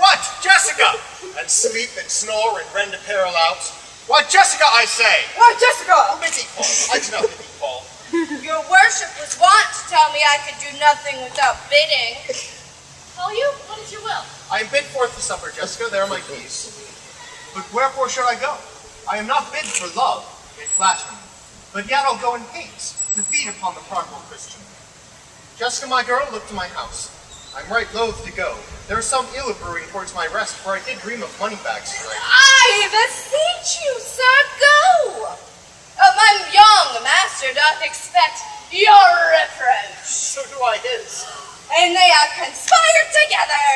What, Jessica? And sleep and snore and rend apparel out. What, Jessica, I say? What, Jessica? Bid thee call. I do not bid thee call. Your worship was wont to tell me I could do nothing without bidding. Call you? What is your will? I am bid forth to supper, Jessica, there are my keys. But wherefore should I go? I am not bid for love, it flatter me. But yet I'll go in hate, to feed upon the prodigal Christian. Jessica, my girl, look to my house. I'm right loath to go. There is some ill brewing towards my rest, for I did dream of money bags tonight. I beseech you, sir, go. My young master doth expect your reference. So do I his. And they are conspired together.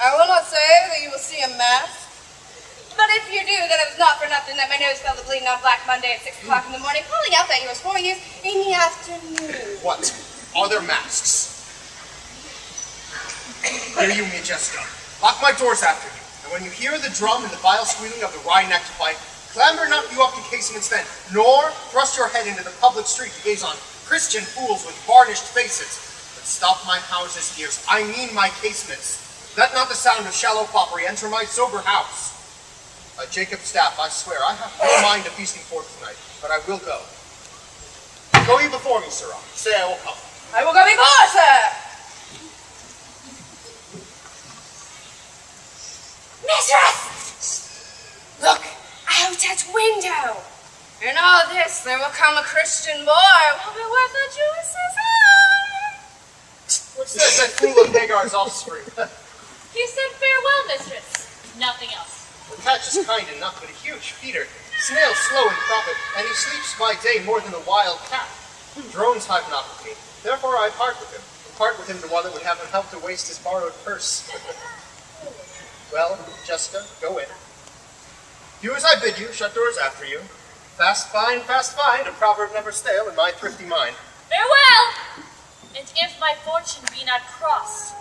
I will not say that you will see a mask, but if you do, then it was not for nothing that my nose fell to bleeding on Black Monday at 6 o'clock in the morning, calling out that you was 4 years in the afternoon. What? Are there masks? Hear you me, Jessica. Lock my doors after you, and when you hear the drum and the vile squealing of the wry-necked pipe, clamber not you up to casements then, nor thrust your head into the public street to gaze on Christian fools with varnished faces. But stop my house's ears, I mean my casements. Let not the sound of shallow foppery enter my sober house. Jacob Staff, I swear, I have no mind of feasting forth tonight, but I will go. Go ye before me, sirrah. Say I will come. I will go before, sir. Mistress! Look out at window. In all this there will come a Christian boy will be worth a Jewess's eye. What's this, that fool of Hagar's offspring? He said farewell, mistress. Nothing else. The catch is kind enough, but a huge feeder. Snail slow in profit, and he sleeps by day more than a wild cat. Drones hive not with me, therefore I part with him. And part with him to one that would have him help to waste his borrowed purse. Well, Jessica, go in. Do as I bid you, shut doors after you. Fast find, a proverb never stale in my thrifty mind. Farewell! And if my fortune be not crossed,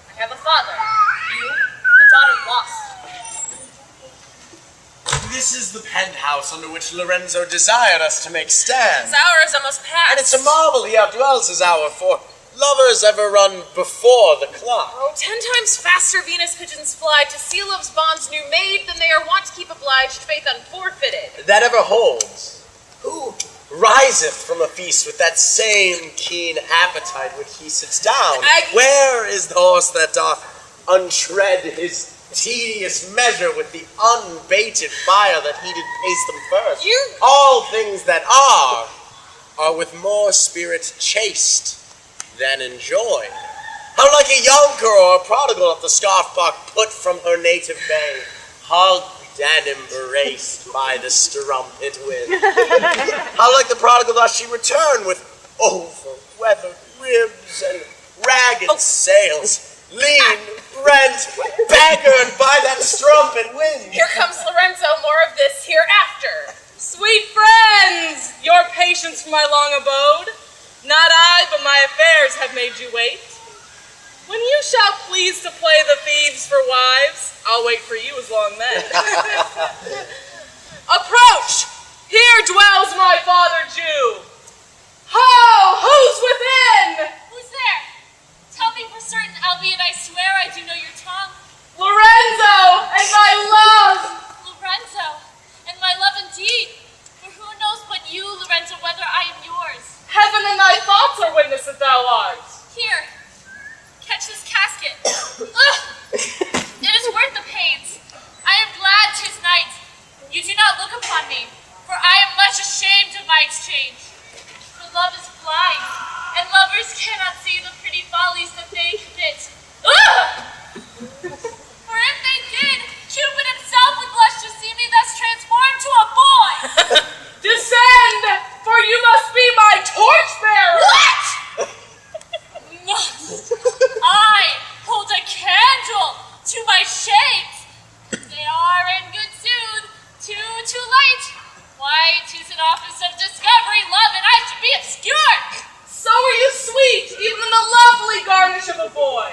I have a father, you, a daughter lost. This is the penthouse under which Lorenzo desired us to make stand. This hour is almost past. And it's a marvel he outdwells his hour, for lovers ever run before the clock. Oh, 10 times faster Venus pigeons fly to see love's bonds new made than they are wont to keep obliged faith unforfeited. That ever holds. Who riseth from a feast with that same keen appetite when he sits down? Where is the horse that doth untread his tedious measure with the unbaited fire that he did pace them first? All things that are with more spirit chaste than enjoyed. How like a young girl or a prodigal at the scarf bark put from her native bay, hugged and embraced by the strumpet wind. How like the prodigal doth she return with over-weathered ribs and ragged sails, lean, rent, beggared by that strumpet wind. Here comes Lorenzo, more of this hereafter. Sweet friends, your patience for my long abode. Not I, but my affairs have made you wait. When you shall please to play the thieves for wives, I'll wait for you as long then. Approach! Here dwells my father Jew. Ho! Who's within? Who's there? Tell me for certain, albeit I swear I do know your tongue. Lorenzo and my love! Lorenzo, and my love indeed. For who knows but you, Lorenzo, whether I am yours? Heaven and thy thoughts are witness that thou art. Here, catch this casket. Ugh! It is worth the pains. I am glad 'tis night. You do not look upon me, for I am much ashamed of my exchange. For love is blind, and lovers cannot see the pretty follies that they commit. Ugh! For if they did, Cupid himself would blush to see me thus transformed to a boy. Descend, for you must be my torchbearer. What? Must I hold a candle to my shades? They are in good sooth too late. Why, 'tis an office of discovery, love, and I should be obscured. So are you sweet, even in the lovely garnish of a boy.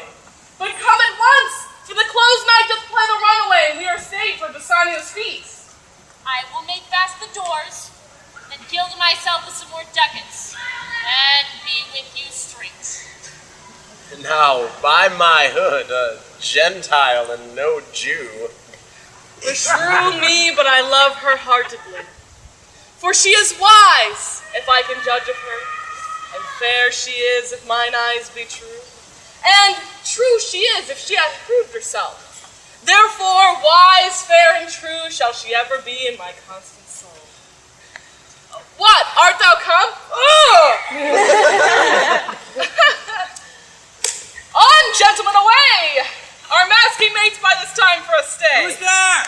But come at once, for the closed night doth play the runaway, and we are stayed for Bassanio's feast. I will make fast the doors, and gild myself with some more ducats, and be with you straight. Now, by my hood, a Gentile and no Jew. Beshrew me, but I love her heartedly. For she is wise, if I can judge of her, and fair she is, if mine eyes be true. And true she is, if she hath proved herself. Therefore, wise, fair, and true shall she ever be in my constant soul. What, art thou come? On, gentlemen, away! Our masking mates by this time for a stay. Who's there?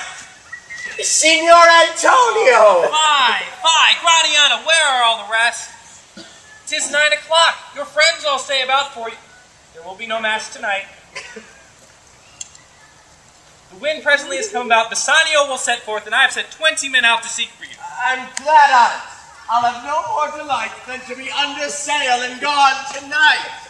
Signor Antonio! Fie, Gratiana, where are all the rest? 'Tis 9 o'clock. Your friends all stay about for you. There will be no mass tonight. The wind presently has come about. Bassanio will set forth, and I have sent 20 men out to seek for you. I'm glad on't. I'll have no more delight than to be under sail and gone tonight.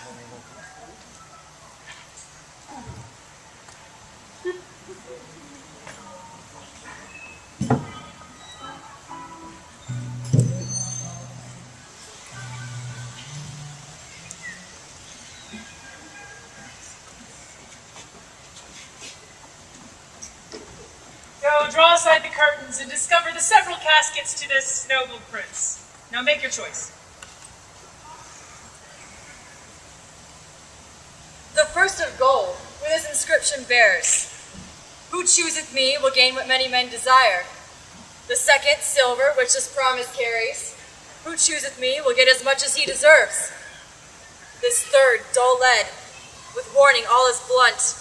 Go, draw aside the curtains and discover the several caskets to this noble prince. Now make your choice. The first of gold, where this inscription bears, "Who chooseth me will gain what many men desire." The second, silver, which this promise carries, "Who chooseth me will get as much as he deserves." This third, dull lead, with warning all is blunt,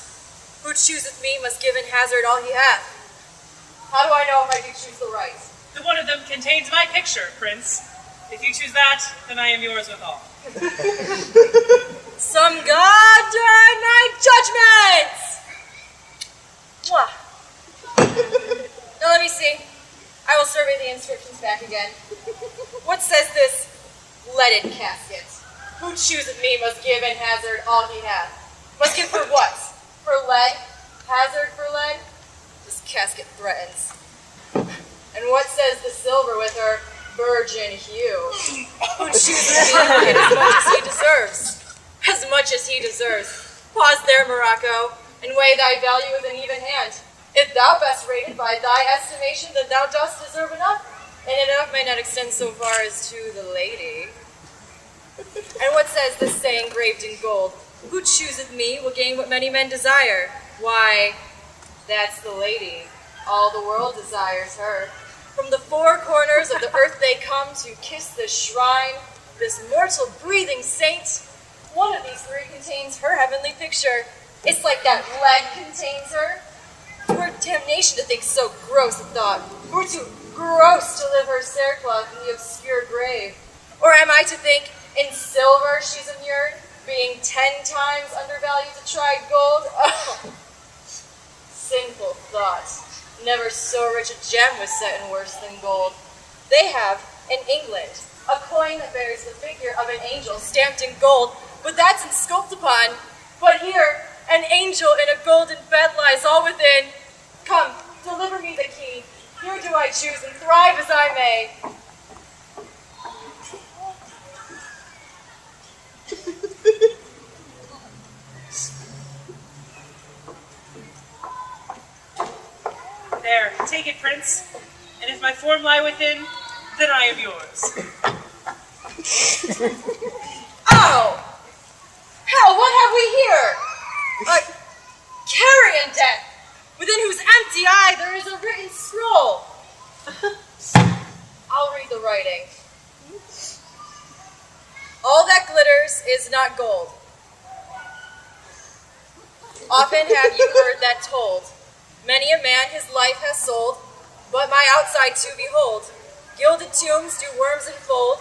"Who chooseth me must give in hazard all he hath." How do I know if I do choose the right? The one of them contains my picture, prince. If you choose that, then I am yours withal. Some goddamn night judgments! Mwah. Now let me see. I will survey the inscriptions back again. What says this leaded casket? "Who chooseth me must give in hazard all he hath." Must give for what? For lead? Hazard for lead? This casket threatens. And what says the silver with her virgin hue? "Who chooses me will get as much as he deserves." As much as he deserves. Pause there, Morocco, and weigh thy value with an even hand. If thou best rated by thy estimation, then thou dost deserve enough, and enough may not extend so far as to the lady. And what says this saying engraved in gold? "Who chooseth me will gain what many men desire." Why, that's the lady. All the world desires her. From the four corners of the earth they come to kiss this shrine, this mortal breathing saint. One of these three contains her heavenly picture. It's like that lead contains her. Were damnation to think so gross a thought. Were too gross to live her sailcloth in the obscure grave. Or am I to think in silver she's immured, being 10 times undervalued to tried gold? Oh, sinful thought. Never so rich a gem was set in worse than gold. They have, in England, a coin that bears the figure of an angel stamped in gold, but that's insculped upon. But here, an angel in a golden bed lies all within. Come, deliver me the key. Here do I choose and thrive as I may. There, take it, Prince. And if my form lie within, then I am yours. Oh! Hell, what have we here? A carrion death, within whose empty eye there is a written scroll. I'll read the writing. All that glitters is not gold. Often have you heard that told. Many a man his life has sold, but my outside to behold. Gilded tombs do worms enfold.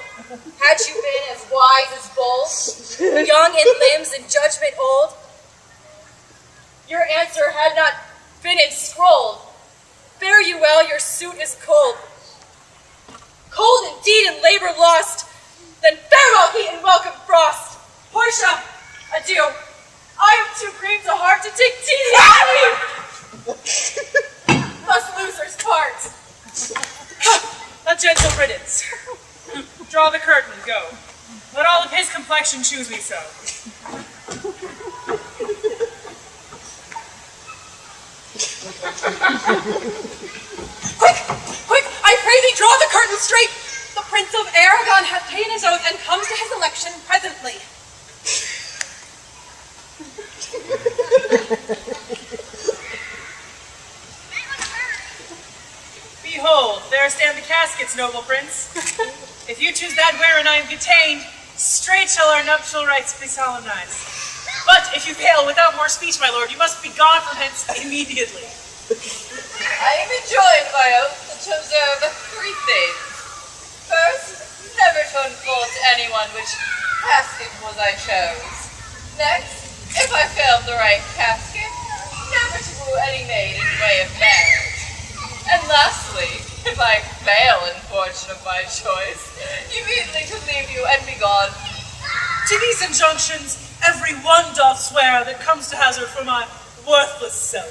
Had you been as wise as bold, young in limbs and judgment old, your answer had not been enscrolled. Fare you well, your suit is cold. Cold indeed and labor lost. Then farewell heat and welcome frost. Portia, adieu. I am too grieved a heart to take tedious leave. Thus losers part. A gentle riddance. Draw the curtain, go. Let all of his complexion choose me so. Quick! Quick! I pray thee draw the curtain straight! The Prince of Aragon hath taken his oath and comes to his election presently. Behold, there stand the caskets, noble prince. If you choose that wherein I am detained, straight shall our nuptial rites be solemnized. But if you fail without more speech, my lord, you must be gone from hence immediately. I am enjoined by oath to observe 3 things. First, never to unfold to anyone which casket was I chose. Next, if I failed the right casket, never to woo any maid in way of marriage. And lastly, if I fail in fortune of my choice, immediately to leave you and be gone. To these injunctions, every one doth swear that comes to hazard for my worthless self.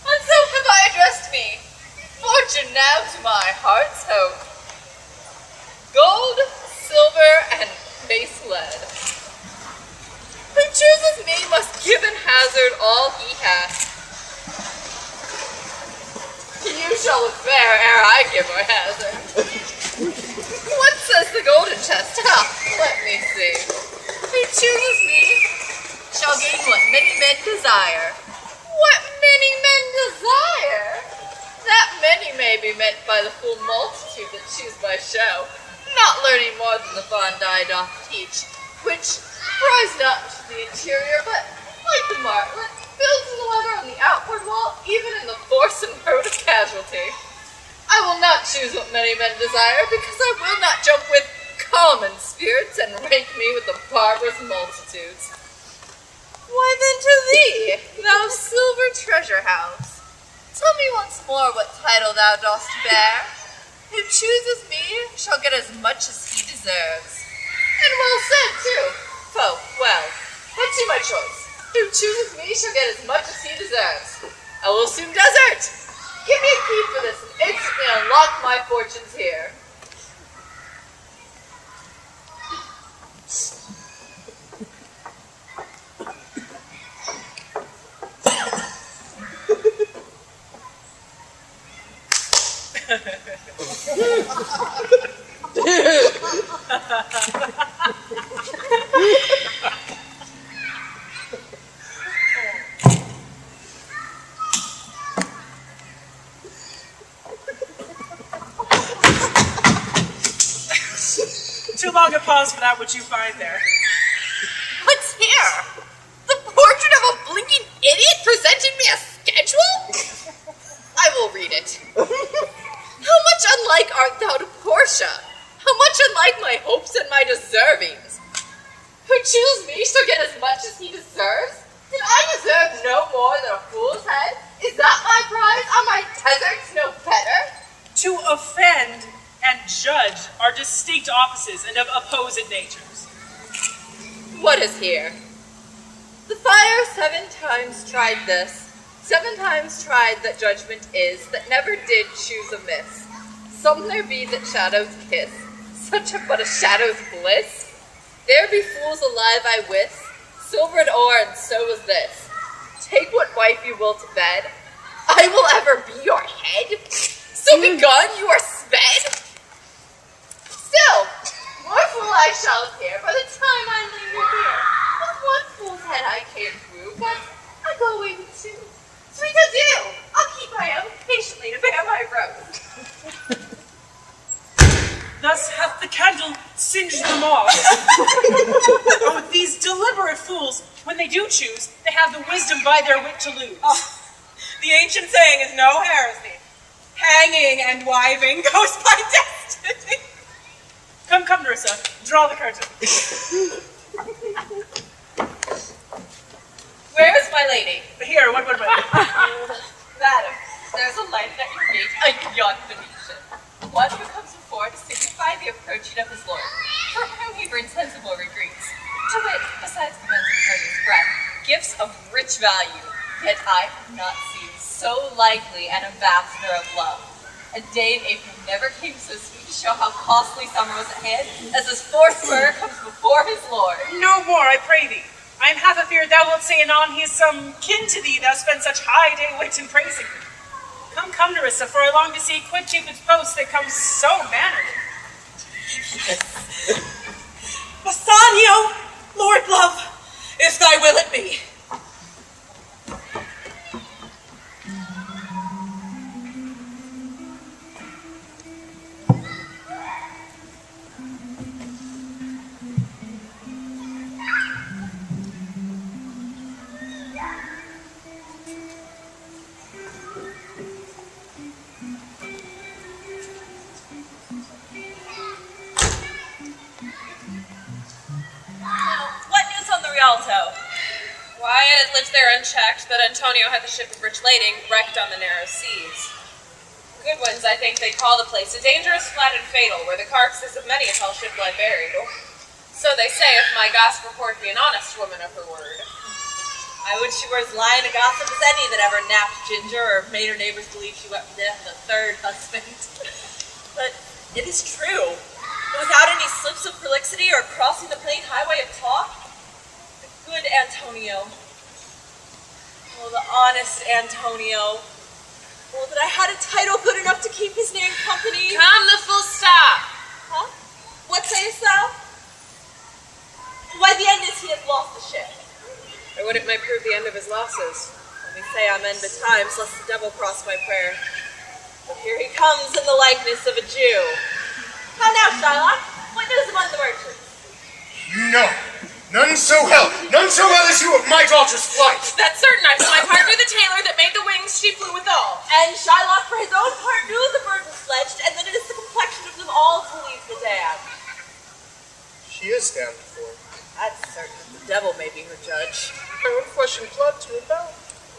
And so have I addressed me. Fortune now to my heart's hope. Gold, silver, and base lead. Who chooses me must give and hazard all he hath. You shall look fair ere I give or hazard. What says the golden chest? Ha, let me see. Who chooses me shall gain what many men desire. What many men desire? That many may be meant by the full multitude that choose by show, not learning more than the fond eye doth teach, which pries not to the interior, but, like the martlet, builds the leather on the outward wall, even in the force and road of casualty. I will not choose what many men desire, because I will not jump with common spirits and rank me with the barbarous multitudes. Why then to thee, thou silver treasure house, tell me once more what title thou dost bear. Who chooses me shall get as much as he deserves. And well said, too. Well, but to my choice. Who chooses me shall get as much as he deserves. I will assume desert. Give me a key for this and instantly unlock my fortunes here. Too long a pause for that which you find there. What's here? The portrait of a blinking idiot presenting me a schedule? I will read it. How much unlike art thou to Portia? How much unlike my hopes and my deservings? Who chooses he deserves? Did I deserve no more than a fool's head? Is that my prize? Are my deserts no better? To offend and judge are distinct opposites and of opposite natures. What is here? The fire 7 times tried this, 7 times tried that judgment is, that never did choose amiss. Some there be that shadows kiss, such but a shadow's bliss. There be fools alive I wis, silver and ore, and so was this. Take what wife you will to bed, I will ever be your head. So begun, you are sped. Still, more fool I shall appear by the time I linger here. With one fool's head I came through, but I go away with 2. Sweet adieu! I'll keep my own patiently to bear my road. Thus hath the candle singed them off. Oh, these deliberate fools, when they do choose, they have the wisdom by their wit to lose. Oh, the ancient saying is no heresy. Hanging and wiving goes by destiny. Come, Nerissa, draw the curtain. Where is my lady? Here, what about Madam, there's a light at your gate, a young Venetian. One who comes before to signify the approaching of his lord, for whom he brings sensible retreats. To wit, besides the men's and courteous breath, gifts of rich value, yet I have not seen so likely an ambassador of love. A day in April never came so sweet to show how costly summer was at hand, as this forespur comes before his lord. No more, I pray thee. I am half afeard thou wilt say anon he is some kin to thee, thou spend such high day wit in praising him. Come, Nerissa, for I long to see quit Cupid's post that comes so mannerly. Bassanio, Lord love, if thy will it be. Wyatt lived there unchecked, but Antonio had the ship of rich lading wrecked on the narrow seas. Good ones, I think they call the place a dangerous, flat, and fatal, where the carcasses of many a tall ship lie buried. So they say, if my gossip report be an honest woman of her word. I would she were as lying a gossip as any that ever napped Ginger or made her neighbors believe she wept the death of a 3rd husband. But it is true. Without any slips of prolixity or crossing the plain highway of talk, the good Antonio, oh, the honest Antonio, oh, that I had a title good enough to keep his name company. Come, the full stop. Huh? What sayest thou? Why, the end is he hath lost the ship. Or what it might prove the end of his losses. Let me say amen betimes, lest the devil cross my prayer. But here he comes in the likeness of a Jew. How now, Shylock? What news among the merchants? You know, none so well as you of my daughter's flight. That's certain. I for my part knew the tailor that made the wings she flew withal. And Shylock for his own part knew the bird was fledged, and that it is the complexion of them all to leave the dam. She is damned for. That's certain. The devil may be her judge. Her own flesh and blood to rebel.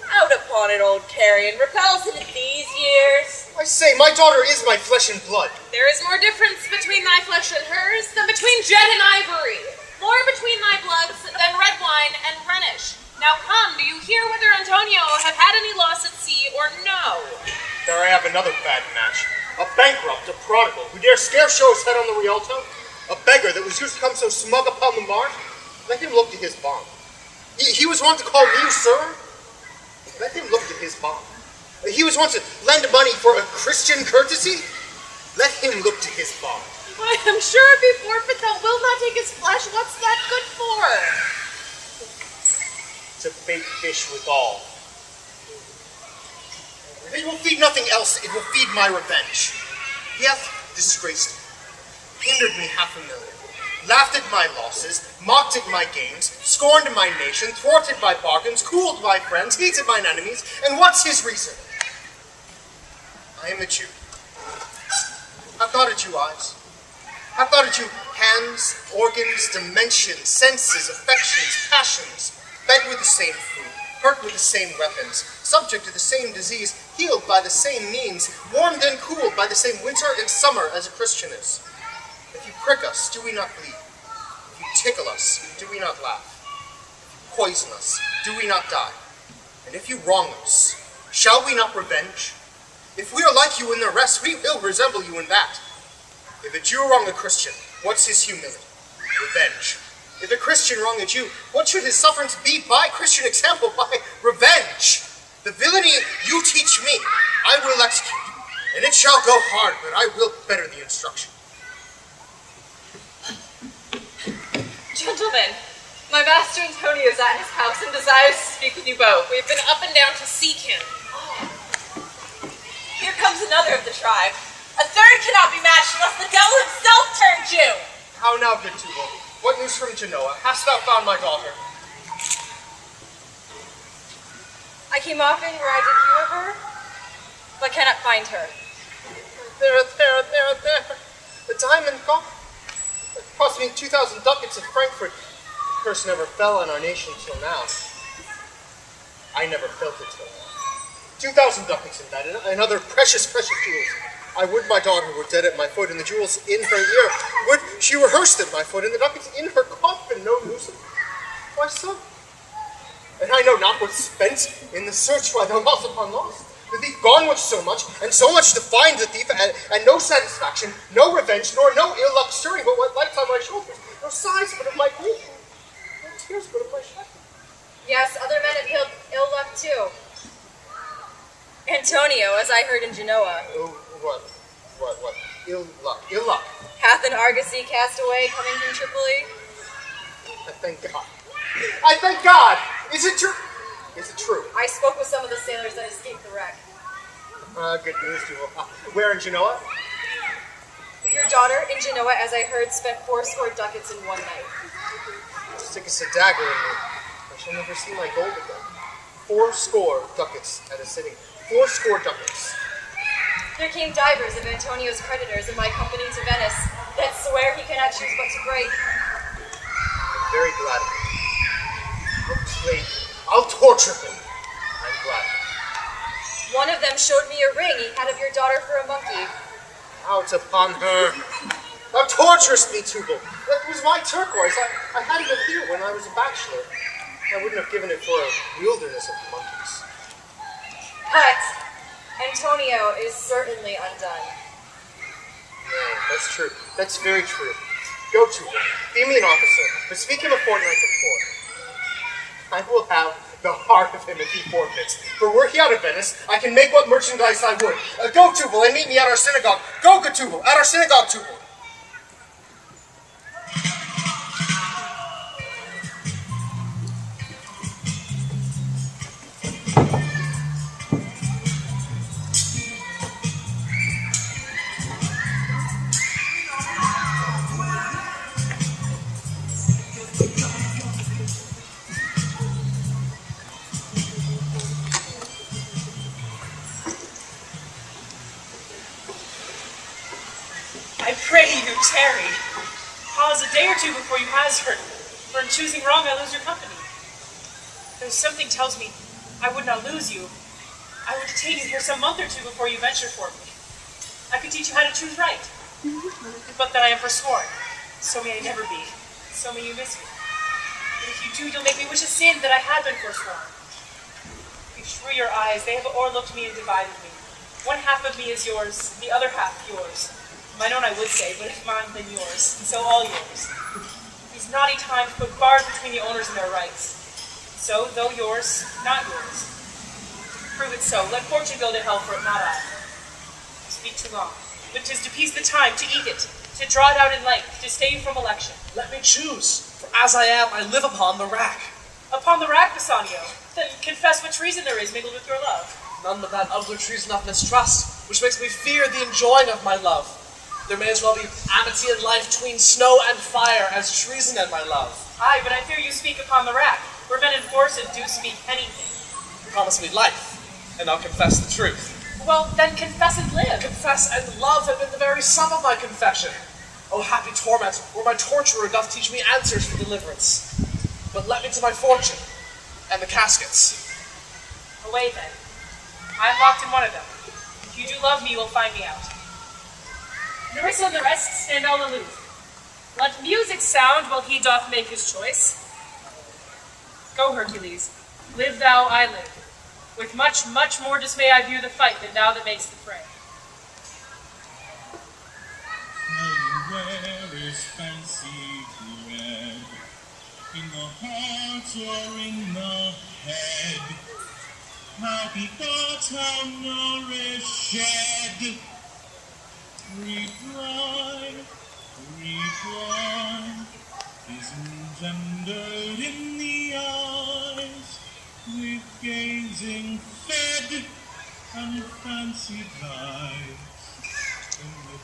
Out upon it, old carrion. Repels it in these years. I say, my daughter is my flesh and blood. There is more difference between thy flesh and hers than between jet and ivory. More between thy bloods than red wine and Rhenish. Now come, do you hear whether Antonio have had any loss at sea or no? There I have another bad match. A bankrupt, a prodigal, who dare scarce show his head on the Rialto. A beggar that was used to come so smug upon the mart. Let him look to his bond. He was wont to call me sir. Let him look to his bond. He was wont to lend money for a Christian courtesy. Let him look to his bond. Why, I'm sure if he forfeit thou wilt not take his flesh, what's that good for? To bait fish withal. It will feed nothing else, it will feed my revenge. He hath disgraced me, hindered me 500,000, laughed at my losses, mocked at my gains, scorned my nation, thwarted my bargains, cooled my friends, hated mine enemies, and what's his reason? I am a Jew. I've got a Jew eyes. I've got a Jew hands, organs, dimensions, senses, affections, passions. fed with the same food, hurt with the same weapons, subject to the same disease, healed by the same means, warmed and cooled by the same winter and summer as a Christian is. If you prick us, do we not bleed? If you tickle us, do we not laugh? If you poison us, do we not die? And if you wrong us, shall we not revenge? If we are like you in the rest, we will resemble you in that. If a Jew wrong a Christian, what's his humility? Revenge. If a Christian wrong a Jew, what should his sufferance be? By Christian example, by revenge. The villainy you teach me, I will execute, and it shall go hard, but I will better the instruction. Gentlemen, my master Antonio is at his house and desires to speak with you both. We've been up and down to seek him. Here comes another of the tribe. A third cannot be matched unless the devil himself turned Jew. How now, good Tubal? What news from Genoa? Hast thou found my daughter? I came often where I did hear of her, but cannot find her. There. The diamond gone. It cost me 2,000 ducats at Frankfurt. The curse never fell on our nation till now. I never felt it till now. 2,000 ducats in that, and other precious jewels. I would my daughter were dead at my foot, and the jewels in her ear. Would she were hearsed at my foot, and the ducats in her coffin, no news of it. Why so? And I know not what's spent in the search by the loss upon loss. The thief gone with so much, and so much to find the thief, and no satisfaction, no revenge, nor no ill luck stirring, but what lights on my shoulders, no sighs but of my grief, no tears but of my shepherd. Yes, other men have ill luck too. Antonio, as I heard in Genoa. Oh, what? Ill luck. Hath an argosy cast away coming from Tripoli? I thank God. Is it true? Is it true? I spoke with some of the sailors that escaped the wreck. Good news, Jewel. Where in Genoa? Your daughter in Genoa, as I heard, spent 40 ducats in one night. Stickest a dagger in me. I shall never see my gold again. 40 ducats at a sitting. 40 ducats. There came divers of Antonio's creditors in my company to Venice that swear he cannot choose but to break. I'm very glad of it. I'll play him. I'll torture him. I'm glad of it. One of them showed me a ring he had of your daughter for a monkey. Out upon her. Thou torturest me, Tubal. That was my turquoise. I had it here when I was a bachelor. I wouldn't have given it for a wilderness of monkeys. But Antonio is certainly undone. No, that's true. That's very true. Go to him. Be me an officer, but speak him a fortnight before. I will have the heart of him if he forfeits. For were he out of Venice, I can make what merchandise I would. Go, Tubal, and meet me at our synagogue. Go, good Tubal, at our synagogue, Tubal. I pray you tarry. Pause a day or two before you hazard, for in choosing wrong I lose your company. Though something tells me I would not lose you, I would detain you here some month or two before you venture for me. I could teach you how to choose right, but that I am forsworn. So may I never be. So may you miss me. And if you do, you'll make me wish a sin that I had been forsworn. Beshrew your eyes, they have o'erlooked me and divided me. One half of me is yours, the other half yours. Mine own I would say, but if mine, then yours, and so all yours. These naughty times put bars between the owners and their rights. So, though yours, not yours. To prove it so, let fortune build a hell for it, not I. I speak too long, but 'tis to peace the time, to eat it, to draw it out in length, to stay you from election. Let me choose, for as I am, I live upon the rack. Upon the rack, Bassanio, then confess what treason there is mingled with your love. None but that ugly treason of mistrust, which makes me fear the enjoying of my love. There may as well be amity in life between snow and fire as treason and my love. Aye, but I fear you speak upon the rack, where men enforced do speak anything. Promise me life, and I'll confess the truth. Well, then confess and live. Confess and love have been the very sum of my confession. O happy torment, where my torturer doth teach me answers for deliverance. But let me to my fortune. and the caskets. Away then. I am locked in one of them. If you do love me, you will find me out. Nerissa and the rest stand all aloof. Let music sound while he doth make his choice. Go, Hercules. Live thou, I live. With much, much more dismay I view the fight than thou that makes the fray. Where is fancy bred? In the heart or in the head? How begot, how nourished? Reply, is engendered in the eyes, with gazing fed and fancy dies. In the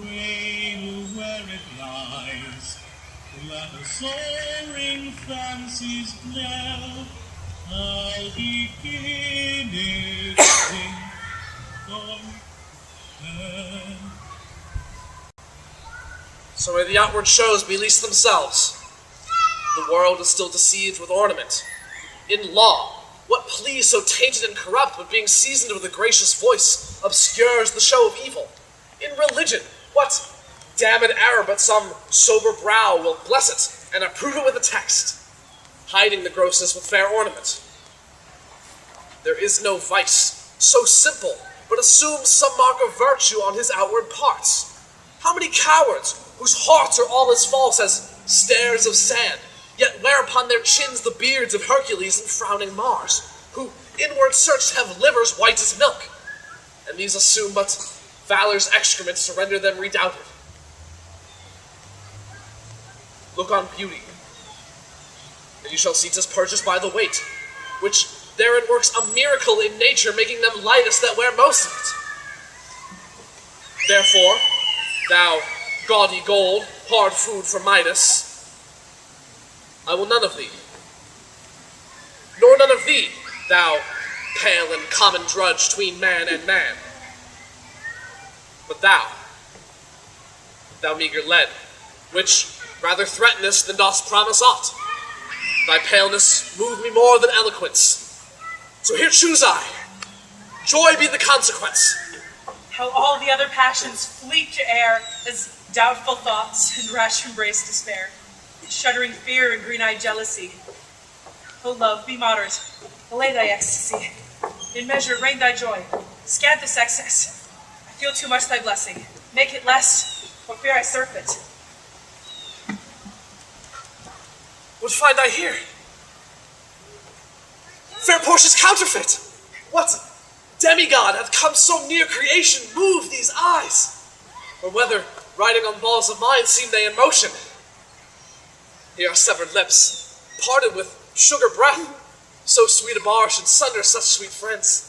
cradle where it lies, let the soaring fancies dwell. I'll begin it from hell. So may the outward shows be least themselves. The world is still deceived with ornament. In law, what plea so tainted and corrupt, but being seasoned with a gracious voice, obscures the show of evil? In religion, what damned error but some sober brow will bless it, and approve it with a text, hiding the grossness with fair ornament? There is no vice so simple, but assumes some mark of virtue on his outward parts. How many cowards, whose hearts are all as false as stairs of sand, yet wear upon their chins the beards of Hercules and frowning Mars, who inward searched have livers white as milk, and these assume but valor's excrement to render them redoubted. Look on beauty, and you shall see 'tis purchased by the weight, which therein works a miracle in nature, making them lightest that wear most of it. Therefore, thou gaudy gold, hard food for Midas, I will none of thee, nor none of thee, thou pale and common drudge tween man and man. But thou meager lead, which rather threatenest than dost promise aught. Thy paleness moved me more than eloquence. So here choose I. Joy be the consequence. How all the other passions fleet to air as doubtful thoughts and rash embrace despair, shuddering fear and green-eyed jealousy. O love, be moderate, allay thy ecstasy. In measure reign thy joy, scant this excess. I feel too much thy blessing. Make it less, for fear I surfeit. What find I here? Fair Portia's counterfeit! What demigod hath come so near creation move these eyes? Or whether, riding on balls of mine, seem they in motion? Here are severed lips, parted with sugar breath. So sweet a bar should sunder such sweet friends.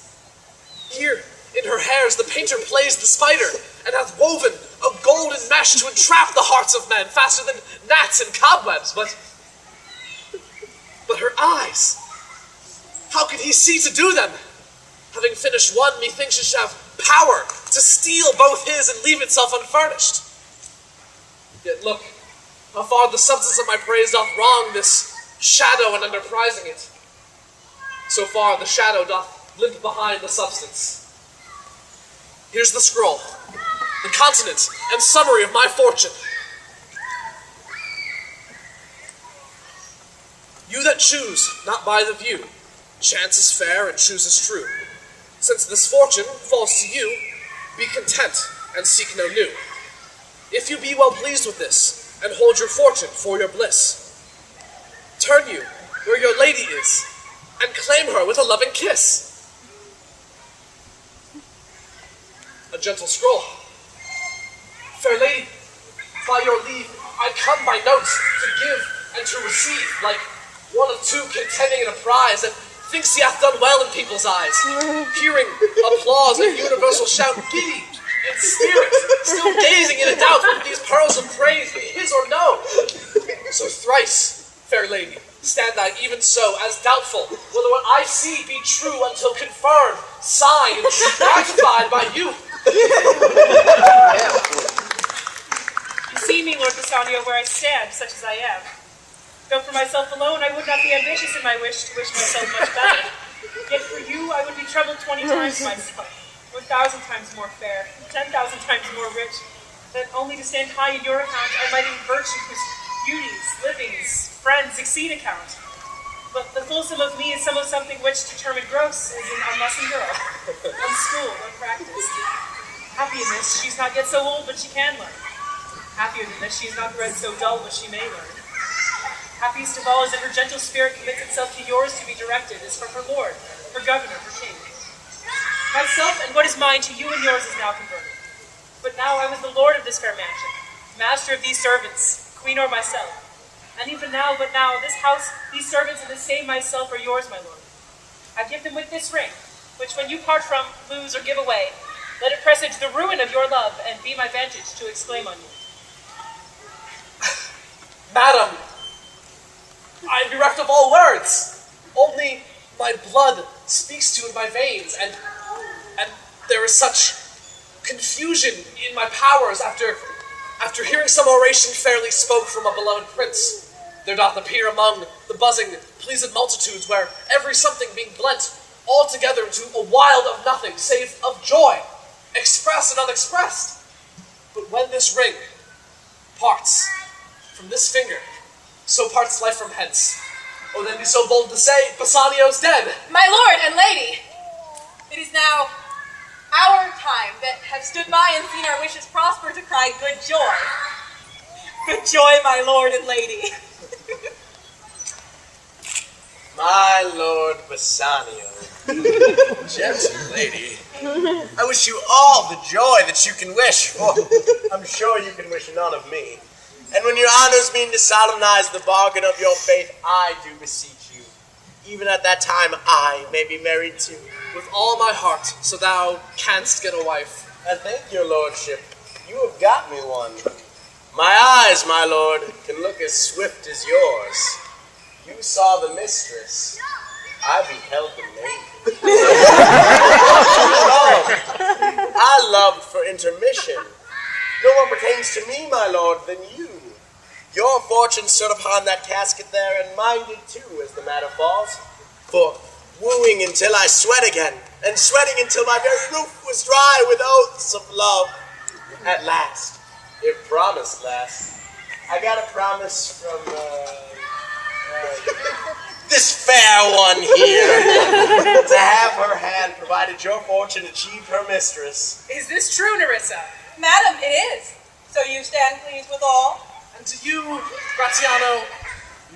Here, in her hairs, the painter plays the spider, and hath woven a golden mesh to entrap the hearts of men faster than gnats and cobwebs. But her eyes, how could he see to do them? Having finished one, methinks she should have power to steal both his and leave itself unfurnished. Yet look, how far the substance of my praise doth wrong this shadow in underprizing it. So far the shadow doth limp behind the substance. Here's the scroll, the continent and summary of my fortune. You that choose, not by the view, chance is fair and choose is true. Since this fortune falls to you, be content and seek no new. If you be well pleased with this, and hold your fortune for your bliss, turn you where your lady is, and claim her with a loving kiss. A gentle scroll. Fair lady, by your leave, I come by notes to give and to receive, like one of two contending in a prize, and thinks he hath done well in people's eyes. Hearing applause and universal shout, giddy in spirit, still gazing in a doubt whether these pearls of praise be his or no. So thrice, fair lady, stand I even so, as doubtful whether what I see be true until confirmed, signed, and ratified by you. You see me, Lord Bassanio, where I stand, such as I am. Though for myself alone, I would not be ambitious in my wish to wish myself much better. Yet for you, I would be troubled 20 times myself, 1,000 times more fair, 10,000 times more rich, than only to stand high in your account I might in virtue whose beauties, livings, friends exceed account. But the full sum of me is some of something which, determined gross, is an unlessoned girl, unschooled, unpracticed. Happy in this, she's not yet so old, but she can learn. Happier than this, she is not read so dull, but she may learn. Happiest of all is that her gentle spirit commits itself to yours to be directed, as from her lord, her governor, her king. Myself and what is mine to you and yours is now converted. But now I was the lord of this fair mansion, master of these servants, queen or myself. And even now, but now, this house, these servants, and the same myself are yours, my lord. I give them with this ring, which when you part from, lose, or give away, let it presage the ruin of your love, and be my vantage to exclaim on you. Madam, I am bereft of all words. Only my blood speaks to in my veins, and there is such confusion in my powers after hearing some oration fairly spoke from a beloved prince. There doth appear among the buzzing, pleased multitudes, where every something being blent all together into a wild of nothing, save of joy, expressed and unexpressed. But when this ring parts from this finger, so parts life from hence. Oh, then be so bold to say, Bassanio's dead. My lord and lady, it is now our time that have stood by and seen our wishes prosper to cry good joy. Good joy, my lord and lady. My lord Bassanio, gentle lady, I wish you all the joy that you can wish, for I'm sure you can wish none of me. And when your honors mean to solemnize the bargain of your faith, I do beseech you, even at that time I may be married too. With all my heart, so thou canst get a wife. And thank your lordship, you have got me one. My eyes, my lord, can look as swift as yours. You saw the mistress, I beheld the maid. I loved for intermission. No one pertains to me, my lord, than you. Your fortune stood upon that casket there, and mine did too, as the matter falls. For wooing until I sweat again, and sweating until my very roof was dry with oaths of love. At last, if promise lasts, I got a promise from, this fair one here, to have her hand provided your fortune achieved her mistress. Is this true, Nerissa? Madam, it is. So you stand pleased with all? And do you, Gratiano,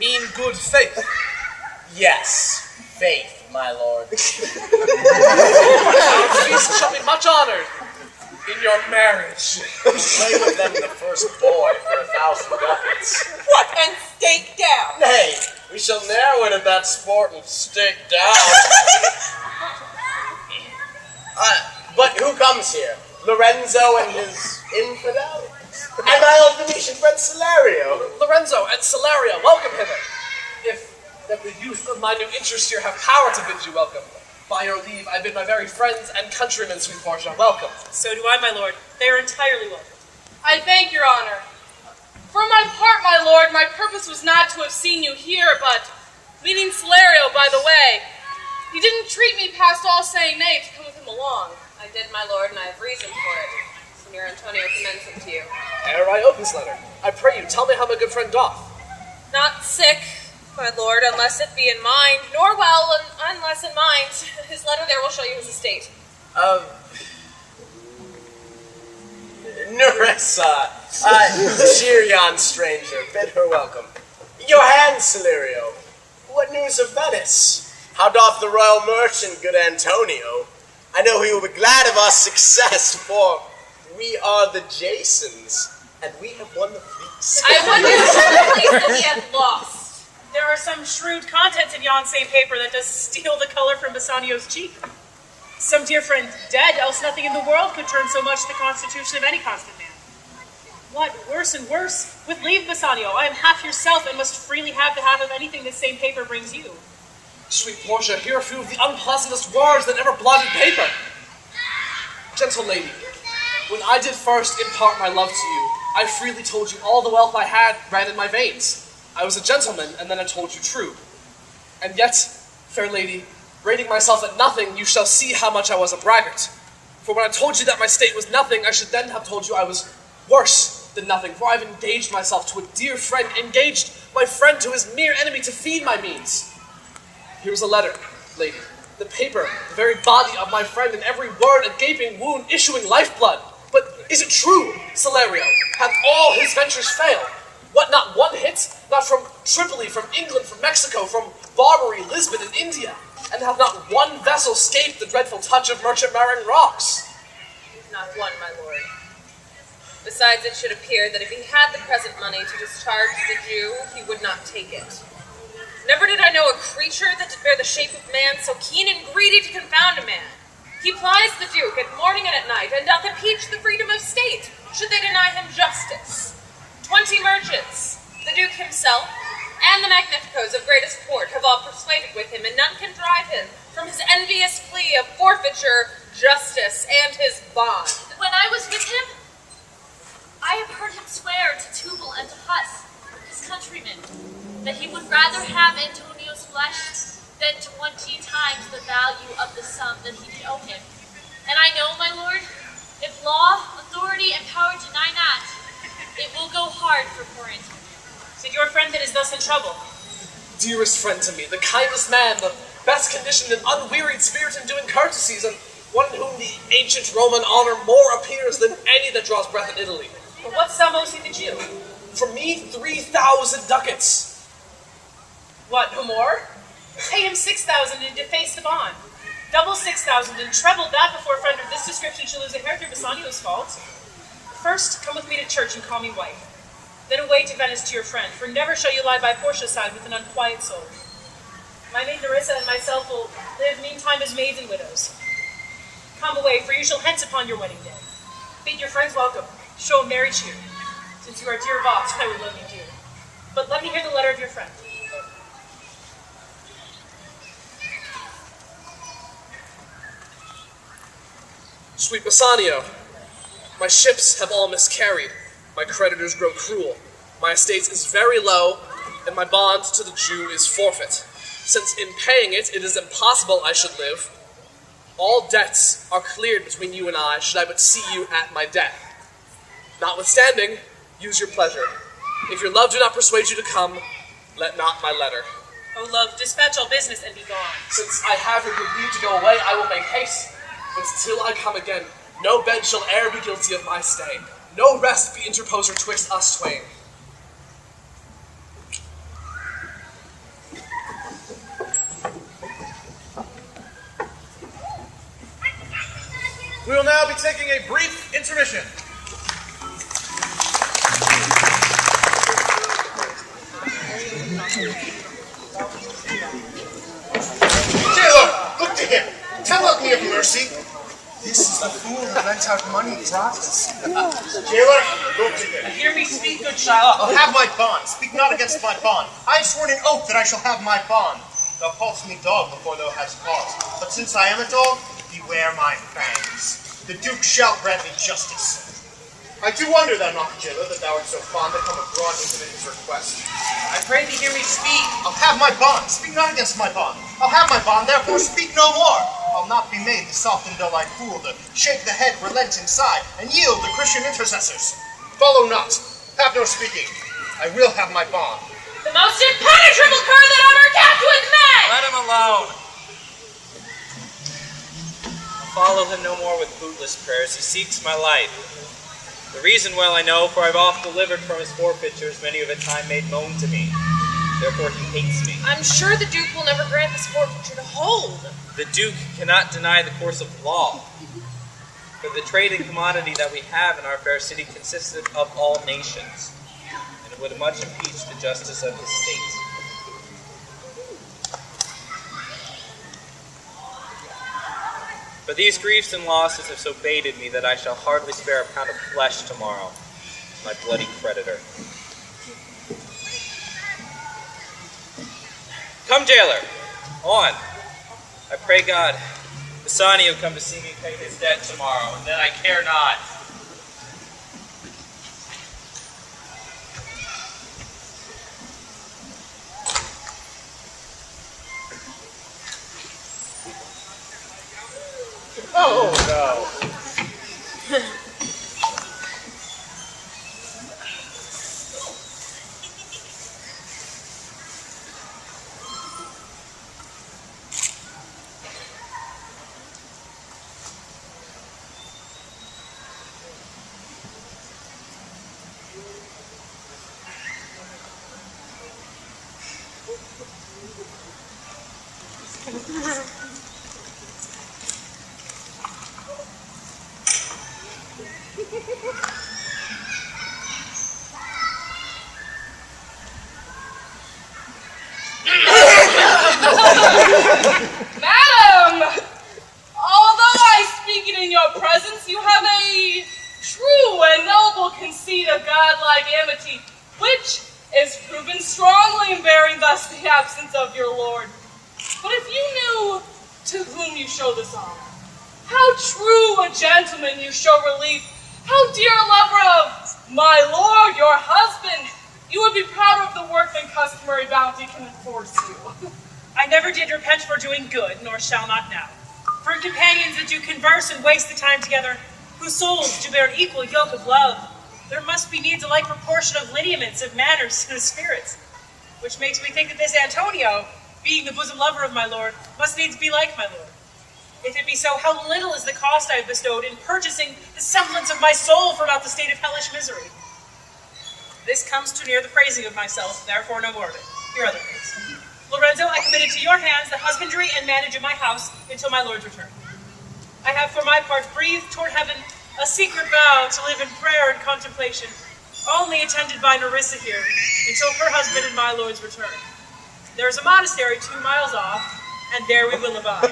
mean good faith? Yes, faith, my lord. Our feast shall be much honored in your marriage. Play with them the first boy for 1,000 ducats. What, and stake down? Nay, we shall narrow it at that sport and stake down. But who comes here? Lorenzo and his infidel? And my old Venetian friend Celerio. Lorenzo and Celerio, welcome hither. If that the youth of my new interest here have power to bid you welcome, by your leave, I bid my very friends and countrymen, sweet Portia, welcome. So do I, my lord. They are entirely welcome. I thank your honor. For my part, my lord, my purpose was not to have seen you here, but, meeting Celerio by the way, he didn't treat me past all saying nay to come with him along. I did, my lord, and I have reason for it. Signor Antonio commends him to you. Ere I open this letter, I pray you, tell me how my good friend doth. Not sick, my lord, unless it be in mind, nor well, unless in mind. His letter there will show you his estate. Nerissa, cheer yon stranger, bid her welcome. Your hand, Celerio. What news of Venice? How doth the royal merchant, good Antonio? I know he will be glad of our success, for we are the Jasons, and we have won the fleece. I wonder what place that he hath lost. There are some shrewd contents in yon same paper that does steal the color from Bassanio's cheek. Some dear friend dead, else nothing in the world could turn so much the constitution of any constant man. What, worse and worse? With leave, Bassanio, I am half yourself and must freely have the half of anything this same paper brings you. Sweet Portia, here are a few of the unpleasantest words that ever blotted paper. Gentle lady, when I did first impart my love to you, I freely told you all the wealth I had ran in my veins. I was a gentleman, and then I told you true. And yet, fair lady, rating myself at nothing, you shall see how much I was a braggart. For when I told you that my state was nothing, I should then have told you I was worse than nothing, for I've engaged myself to a dear friend, engaged my friend to his mere enemy to feed my means. Here is a letter, lady. The paper, the very body of my friend, and every word a gaping wound issuing lifeblood. But is it true, Celerio? Have all his ventures failed? What, not one hit? Not from Tripoli, from England, from Mexico, from Barbary, Lisbon, and India? And have not one vessel escaped the dreadful touch of merchant marine rocks? Not one, my lord. Besides, it should appear that if he had the present money to discharge the Jew, he would not take it. Never did I know a creature that did bear the shape of man, so keen and greedy to confound a man. He plies the Duke at morning and at night, and doth impeach the freedom of state, should they deny him justice. 20 merchants, the Duke himself, and the Magnificos of greatest port have all persuaded with him, and none can drive him from his envious plea of forfeiture, justice, and his bond. When I was with him, I have heard him swear to Tubal and to Huss, his countrymen, that he would rather have Antonio's flesh than 20 times the value of the sum that he did owe him. And I know, my lord, if law, authority, and power deny not, it will go hard for poor Antonio. Is it your friend that is thus in trouble? Dearest friend to me, the kindest man, the best conditioned and unwearied spirit in doing courtesies, and one in whom the ancient Roman honor more appears than any that draws breath in Italy. For what sum owes he the Jew? From me, 3,000 ducats. What, no more? Pay him 6,000 and deface the bond. Double 6,000 and treble that before a friend of this description shall lose a hair through Bassanio's fault. First, come with me to church and call me wife. Then away to Venice to your friend, for never shall you lie by Portia's side with an unquiet soul. My maid Nerissa and myself will live meantime as maids and widows. Come away, for you shall hence upon your wedding day. Bid your friends welcome, show a merry cheer. Since you are dear Vox, I would love you dear. But let me hear the letter of your friend. Sweet Bassanio, my ships have all miscarried. My creditors grow cruel. My estate is very low, and my bond to the Jew is forfeit. Since in paying it, it is impossible I should live. All debts are cleared between you and I, should I but see you at my death. Notwithstanding, use your pleasure. If your love do not persuade you to come, let not my letter. Oh, love, dispatch all business and be gone. Since I have your good leave to go away, I will make haste. But till I come again, no bed shall e'er be guilty of my stay. No rest be interposer twixt us twain. We will now be taking a brief intermission. Jailer, look to him. Tell me of mercy. This is the fool who lent out money gratis. Jailer, look to him. Hear me speak, good Shylock. I'll have my bond. Speak not against my bond. I have sworn an oath that I shall have my bond. Thou callest me dog before thou hast cause. But since I am a dog, beware my fangs. The Duke shall grant me justice. I do wonder, thou not, jailer, that thou art so fond to come abroad into his request. I pray thee hear me speak. I'll have my bond. Speak not against my bond. I'll have my bond, therefore speak no more. I'll not be made the soft and dull-eyed fool to shake the head, relent inside, and yield the Christian intercessors. Follow not. Have no speaking. I will have my bond. The most impenetrable cur that ever kept with men! Let him alone. I'll follow him no more with bootless prayers. He seeks my life. The reason well I know, for I've oft delivered from his forfeitures, many of a time made moan to me. Therefore he hates me. I'm sure the Duke will never grant this forfeiture to hold. The Duke cannot deny the course of law. For the trade and commodity that we have in our fair city consisted of all nations, and it would much impeach the justice of his state. But these griefs and losses have so baited me that I shall hardly spare a pound of flesh tomorrow, my bloody creditor. Come, jailer, on. I pray God, Bassanio come to see me pay his debt tomorrow, and then I care not. Oh, no. Madam! Although I speak it in your presence, you have a true and noble conceit of godlike amity, which is proven strongly in bearing thus the absence of your lord. But if you knew to whom you show this honor, how true a gentleman you show relief, how dear a lover of my lord, your husband, you would be prouder of the work than customary bounty can enforce you. I never did repent for doing good, nor shall not now. For companions that do converse and waste the time together, whose souls do bear equal yoke of love, there must be needs a like proportion of lineaments, of manners, and of spirits. Which makes me think that this Antonio, being the bosom lover of my lord, must needs be like my lord. If it be so, how little is the cost I have bestowed in purchasing the semblance of my soul from out the state of hellish misery. This comes too near the praising of myself, therefore no more of it. Your other case. Lorenzo, I commit into your hands the husbandry and manage of my house until my lord's return. I have for my part breathed toward heaven a secret vow to live in prayer and contemplation, only attended by Nerissa here, until her husband and my lord's return. There is a monastery 2 miles off, and there we will abide.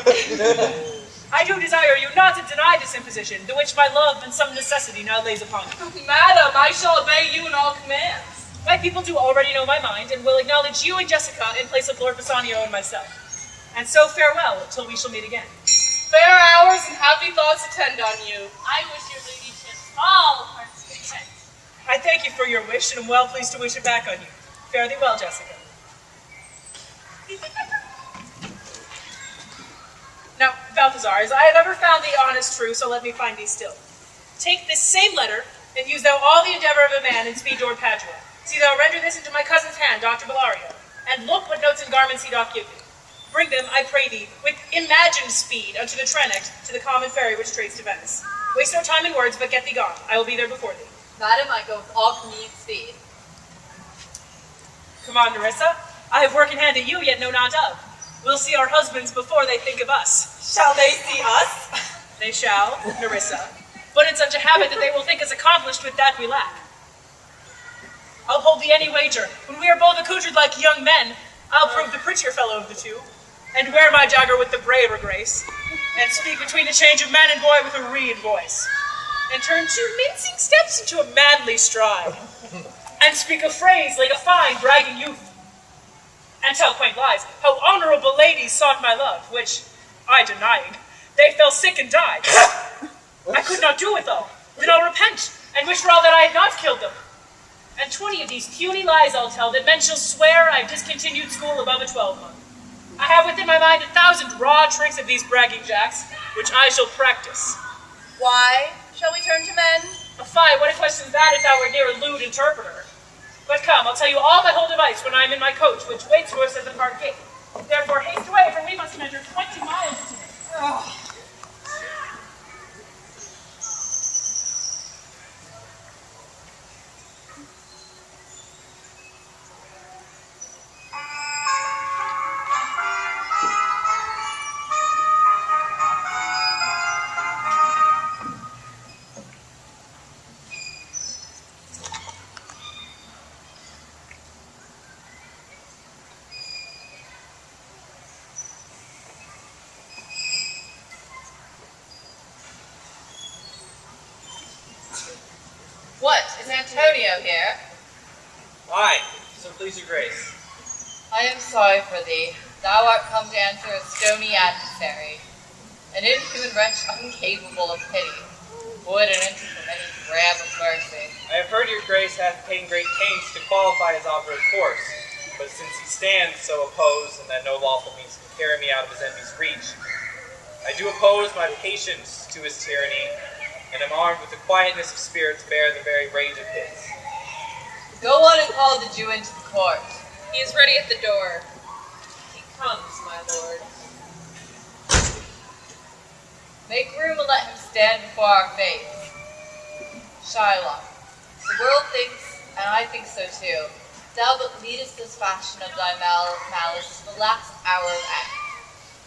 I do desire you not to deny this imposition, the which my love and some necessity now lays upon you. Madam, I shall obey you in all commands. My people do already know my mind, and will acknowledge you and Jessica in place of Lord Bassanio and myself. And so farewell, till we shall meet again. Fair hours and happy thoughts attend on you. I wish your ladyship all heart's content. I thank you for your wish, and am well pleased to wish it back on you. Fare thee well, Jessica. Now, Balthazar, as I have ever found thee honest true, so let me find thee still. Take this same letter, and use thou all the endeavor of a man, and speed toward Padua. See thou render this into my cousin's hand, Dr. Bellario, and look what notes and garments he doth give thee. Bring them, I pray thee, with imagined speed unto the Trenex, to the common ferry which trades to Venice. Waste no time in words, but get thee gone. I will be there before thee. Madam, I go with all convenient speed. Come on, Nerissa. I have work in hand that you yet know not of. We'll see our husbands before they think of us. Shall they see us? They shall, Nerissa, but in such a habit that they will think us accomplished with that we lack. I'll hold thee any wager. When we are both accoutred like young men, I'll prove the prettier fellow of the two, and wear my dagger with the braver grace, and speak between the change of man and boy with a reed voice, and turn 2 mincing steps into a manly stride, and speak a phrase like a fine bragging youth, and tell quaint lies, how honorable ladies sought my love, which, I denying, they fell sick and died. I could not do it, though. Then I'll repent, and wish for all that I had not killed them. And 20 of these puny lies I'll tell, that men shall swear I've discontinued school above a 12-month. I have within my mind 1,000 raw tricks of these bragging jacks, which I shall practice. Why shall we turn to men? Fie, what a question that if thou were near a lewd interpreter. But come, I'll tell you all my whole device when I am in my coach, which waits for us at the park gate. Therefore haste away, for we must measure 20 miles today. Oh. What, is Antonio here? Aye, so please your grace. I am sorry for thee. Thou art come to answer a stony adversary, an inhuman wretch incapable of pity, void an inch from any grab of mercy. I have heard your grace hath taken great pains to qualify his obdurate course, but since he stands so opposed and that no lawful means can carry me out of his enemy's reach, I do oppose my patience to his tyranny, and am armed with the quietness of spirit to bear the very rage of his. Go on and call the Jew into the court. He is ready at the door. He comes, my lord. Make room and let him stand before our face. Shylock, the world thinks, and I think so too, thou but leadest this fashion of thy malice to the last hour of act.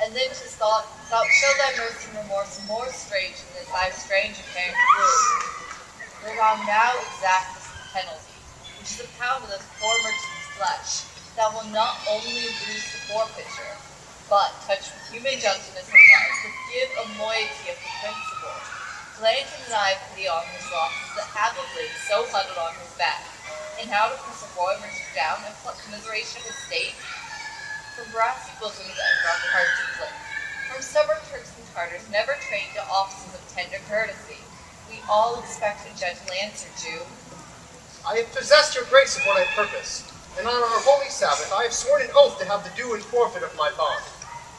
And then 'tis thought, thou show thy mercy and remorse more strange than thy strange apparent cruelty. For thou now exactest the penalty, which is a pound of the poor merchant's flesh. Thou wilt not only lose the forfeiture, but, touched with human gentleness and love, forgive a moiety of the principle. Grant him thy pity on his losses that have of late so huddled on his back, and how to press a royal merchant down and pluck commiseration of his state? From brassy bosoms and rough hearts to flint, from stubborn Turks and Tartars never trained to offices of tender courtesy, we all expect a gentle answer, Jew. I have possessed your grace of what I purposed, and on our holy Sabbath I have sworn an oath to have the due and forfeit of my bond.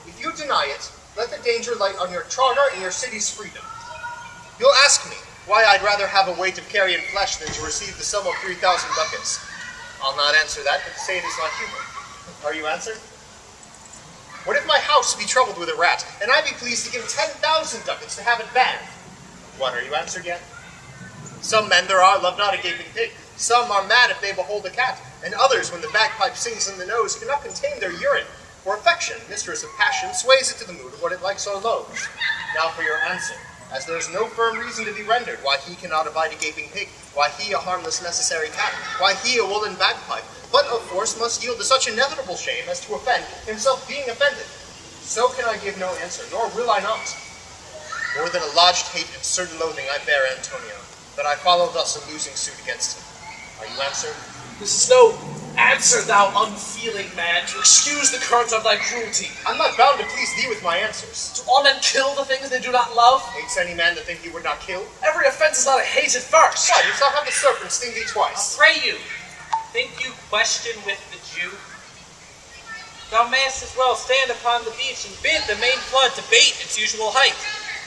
If you deny it, let the danger light on your charter and your city's freedom. You'll ask me why I'd rather have a weight of carrion flesh than to receive the sum of 3,000 ducats. I'll not answer that, but say it is my humor. Are you answered? What if my house be troubled with a rat, and I be pleased to give 10,000 ducats to have it banned? What, are you answered yet? Some men there are love not a gaping pig. Some are mad if they behold a cat, and others, when the bagpipe sings in the nose, cannot contain their urine. For affection, mistress of passion, sways it to the mood of what it likes or loathes. Now for your answer. As there is no firm reason to be rendered why he cannot abide a gaping pig, why he a harmless necessary cat, why he a woolen bagpipe, but of force must yield to such inevitable shame as to offend, himself being offended. So can I give no answer, nor will I not. More than a lodged hate and certain loathing I bear Antonio, that I follow thus a losing suit against him. Are you answered? This is no answer, thou unfeeling man, to excuse the current of thy cruelty. I'm not bound to please thee with my answers. Do all men kill the things they do not love? Hates any man that think he would not kill? Every offense is not a hate at first. Why, you shall have the serpent sting thee twice. I'll pray you, think you question with the Jew? Thou mayest as well stand upon the beach and bid the main flood to bate its usual height.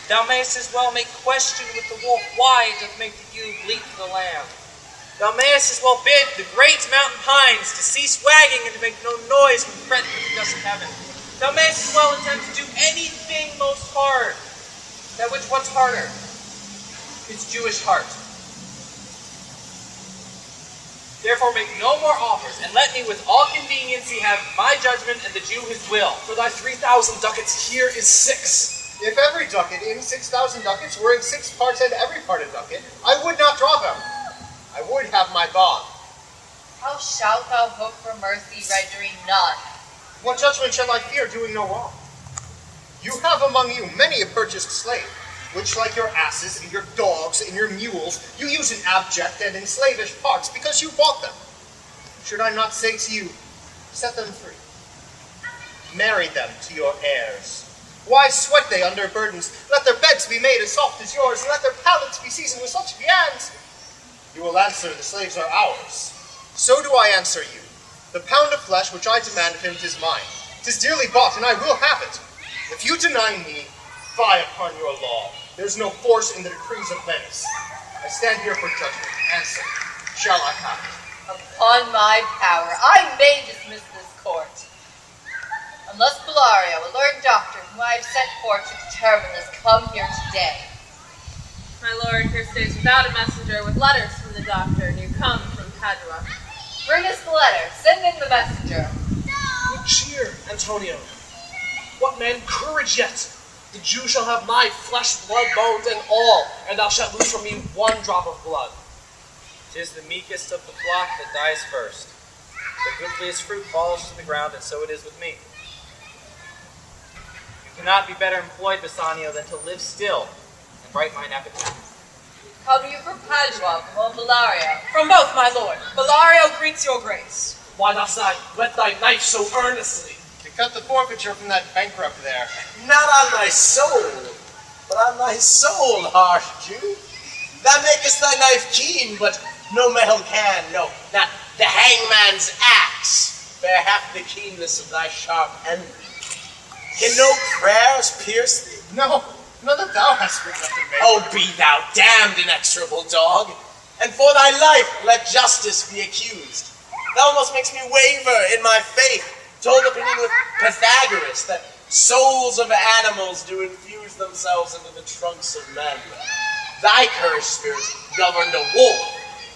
Thou mayest as well make question with the wolf why it doth make the ewe bleat for the lamb. Thou mayest as well bid the great mountain pines to cease wagging and to make no noise when threatened with the dust of heaven. Thou mayest as well intend to do anything most hard, that which what's harder, his Jewish heart. Therefore make no more offers, and let me with all conveniency have my judgment and the Jew his will. For thy 3,000 ducats here is 6. If every ducat in 6,000 ducats were in 6 parts and every part a ducat, I would not draw them. I would have my bond. How shalt thou hope for mercy, rendering none? What judgment shall I fear, doing no wrong? You have among you many a purchased slave, which, like your asses and your dogs and your mules, you use in abject and in slavish parts because you bought them. Should I not say to you, set them free? Marry them to your heirs. Why sweat they under burdens? Let their beds be made as soft as yours, and let their palates be seasoned with such viands. You will answer, the slaves are ours. So do I answer you. The pound of flesh which I demand of him, 'tis mine. 'Tis dearly bought, and I will have it. If you deny me, fie upon your law. There's no force in the decrees of Venice. I stand here for judgment. Answer, shall I have it? Upon my power, I may dismiss this court. Unless Bellario, a learned doctor whom I have sent forth to determine this, come here today. My lord here stays without a messenger with letters from the doctor, and you come from Padua. Bring us the letter. Send in the messenger. Good cheer, Antonio. What man courage yet? The Jew shall have my flesh, blood, bones, and all, and thou shalt lose from me 1 drop of blood. 'Tis the meekest of the flock that dies first. The goodliest fruit falls to the ground, and so it is with me. You cannot be better employed, Bassanio, than to live still and write mine epitaph. Come you from Padua, from Bellario? From both, my lord. Bellario greets your grace. Why dost thou whet thy knife so earnestly? To cut the forfeiture from that bankrupt there. Not on thy soul, but on thy soul, harsh Jew. Thou makest thy knife keen, but no metal can, no, not the hangman's axe, bear half the keenness of thy sharp end. Can no prayers pierce thee? No, none that thou hast written up in May. Oh, be thou damned, inexorable dog, and for thy life let justice be accused. Thou almost makes me waver in my faith, told opinion with Pythagoras, that souls of animals do infuse themselves into the trunks of men. Thy cursed spirit governed a wolf,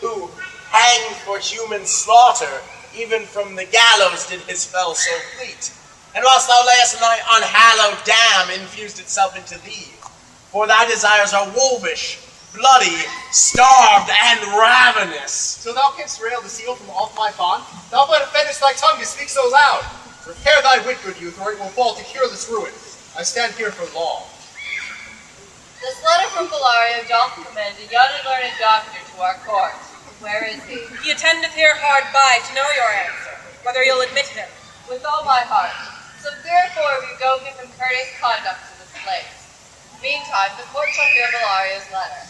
who, hanged for human slaughter, even from the gallows did his fell so fleet. And whilst thou layest in thy unhallowed dam, infused itself into thee. For thy desires are wolvish, bloody, starved, and ravenous. So thou canst rail the seal from off my bond? Thou but offendest thy tongue to speak so loud. Repair thy wit, good youth, or it will fall to cureless ruin. I stand here for law. This letter from Bellario doth commend a young and learned doctor to our court. Where is he? He attendeth here hard by to know your answer, whether you'll admit him. With all my heart. So therefore we go give him courteous conduct to this place. Meantime, the court shall hear Bellario's letter.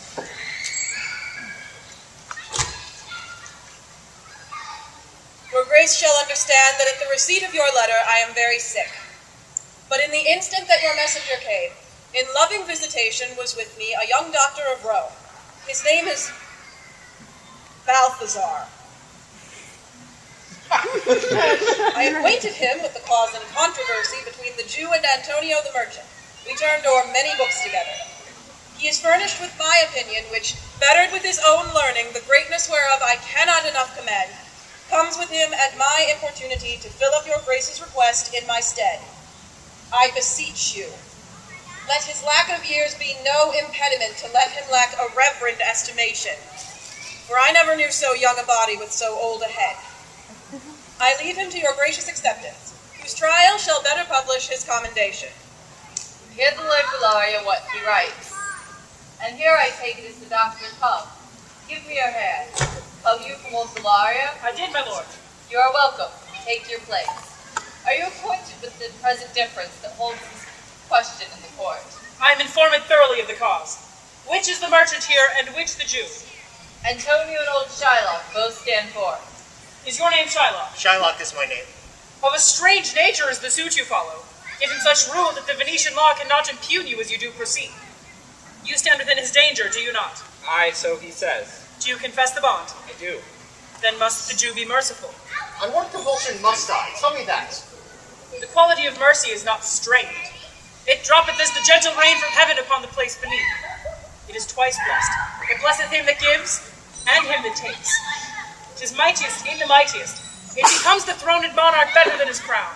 Your grace shall understand that at the receipt of your letter I am very sick. But in the instant that your messenger came, in loving visitation was with me a young doctor of Rome. His name is Balthazar. I acquainted him with the cause and controversy between the Jew and Antonio the merchant. We turned o'er many books together. He is furnished with my opinion, which, bettered with his own learning, the greatness whereof I cannot enough commend, comes with him at my importunity to fill up your grace's request in my stead. I beseech you, let his lack of years be no impediment to let him lack a reverend estimation, for I never knew so young a body with so old a head. I leave him to your gracious acceptance, whose trial shall better publish his commendation. Hear the Lord Bellario what he writes. And here I take it is the doctor come. Give me your hand. Come you from old Bellario? I did, my lord. You are welcome. Take your place. Are you acquainted with the present difference that holds this question in the court? I am informed thoroughly of the cause. Which is the merchant here, and which the Jew? Antonio and old Shylock both stand forth. Is your name Shylock? Shylock is my name. Of a strange nature is the suit you follow, yet in such rule that the Venetian law cannot impugn you as you do proceed. You stand within his danger, do you not? Aye, so he says. Do you confess the bond? I do. Then must the Jew be merciful. On what compulsion must I? Tell me that. The quality of mercy is not strained. It droppeth as the gentle rain from heaven upon the place beneath. It is twice blessed. It blesseth him that gives, and him that takes. 'Tis mightiest in the mightiest. It becomes the throned monarch better than his crown.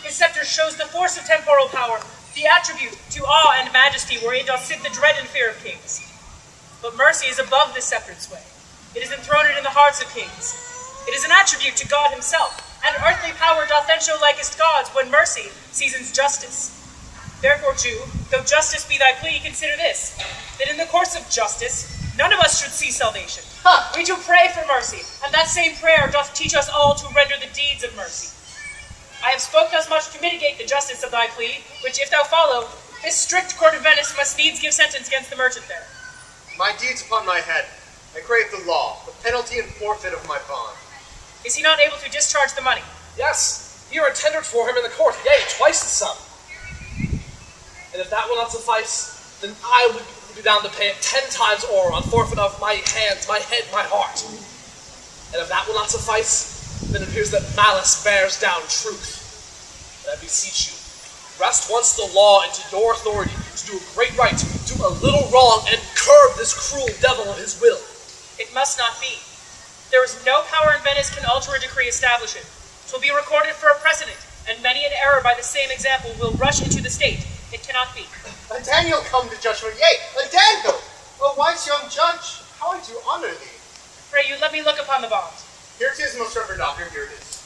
His scepter shows the force of temporal power, the attribute to awe and majesty wherein doth sit the dread and fear of kings. But mercy is above this sceptred sway. It is enthroned in the hearts of kings. It is an attribute to God himself, and earthly power doth then show likest God's when mercy seasons justice. Therefore, Jew, though justice be thy plea, consider this, that in the course of justice, none of us should see salvation. We do pray for mercy, and that same prayer doth teach us all to render the deeds of mercy. I have spoke thus much to mitigate the justice of thy plea, which if thou follow, this strict court of Venice must needs give sentence against the merchant there. My deeds upon my head. I crave the law, the penalty and forfeit of my bond. Is he not able to discharge the money? Yes, here are tendered for him in the court, yea, twice the sum. And if that will not suffice, then I would be bound to pay it 10 times o'er on forfeit of my hands, my head, my heart. And if that will not suffice, then it appears that malice bears down truth. And I beseech you, wrest once the law into your authority to do a great right, do a little wrong, and curb this cruel devil of his will. It must not be. There is no power in Venice can alter a decree establish it. 'Twill be recorded for a precedent, and many an error by the same example will rush into the state. It cannot be. A Daniel come to judgment, yea, a Daniel! O wise young judge, how I do honor thee. Pray you, let me look upon the bond. Here it is, most reverend doctor, here it is.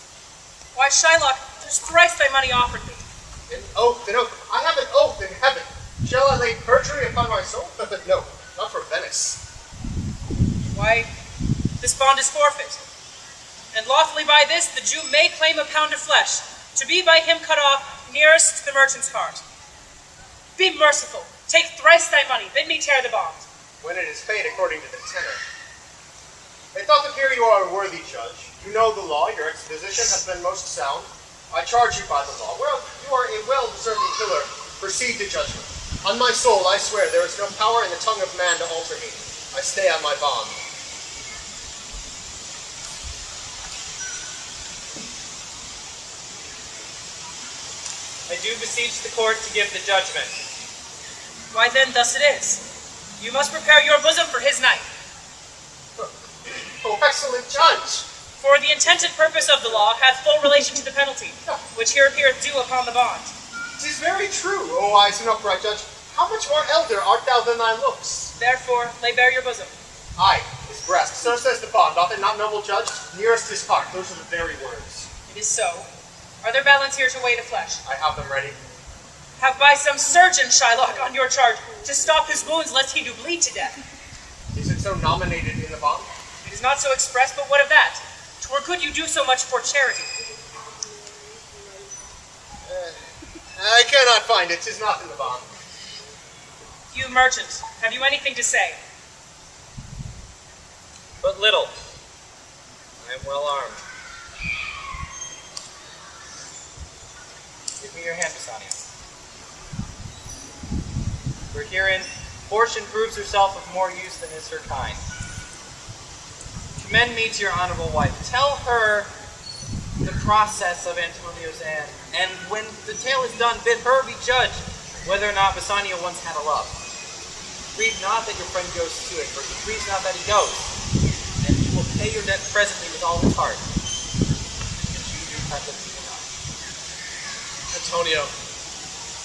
Why, Shylock, 'tis thrice thy money offered me. An oath, I have an oath in heaven. Shall I lay perjury upon my soul? No, not for Venice. Why, this bond is forfeit. And lawfully by this, the Jew may claim a pound of flesh, to be by him cut off nearest to the merchant's heart. Be merciful. Take thrice thy money. Bid me tear the bond. When it is paid according to the tenor. It doth appear you are a worthy judge. You know the law, your exposition has been most sound. I charge you by the law. Well, you are a well-deserving killer. Proceed to judgment. On my soul, I swear, there is no power in the tongue of man to alter me. I stay on my bond. I do beseech the court to give the judgment. Why then, thus it is. You must prepare your bosom for his night. Oh, excellent judge! For the intended purpose of the law hath full relation to the penalty, which here appeareth due upon the bond. 'Tis very true, O wise and upright judge. How much more elder art thou than thy looks? Therefore, lay bare your bosom. Aye, his breast. So says the bond. Doth it not, noble judge? Nearest his heart. Those are the very words. It is so. Are there balance here to weigh the flesh? I have them ready. Have by some surgeon, Shylock, on your charge, to stop his wounds lest he do bleed to death. Is it so nominated in the bond? It is not so expressed, but what of that? 'Twere good you do so much for charity. I cannot find it. 'Tis not in the bond. You merchant, have you anything to say? But little. I am well armed. Give me your hand, Bassanio. For herein, fortune proves herself of more use than is her kind. Commend me to your honorable wife. Tell her the process of Antonio's end, and when the tale is done, bid her be judge whether or not Bassanio once had a love. Grieve not that your friend goes to it, for he grieves not that he goes, and he will pay your debt presently with all his heart. And you do presently enough. Antonio,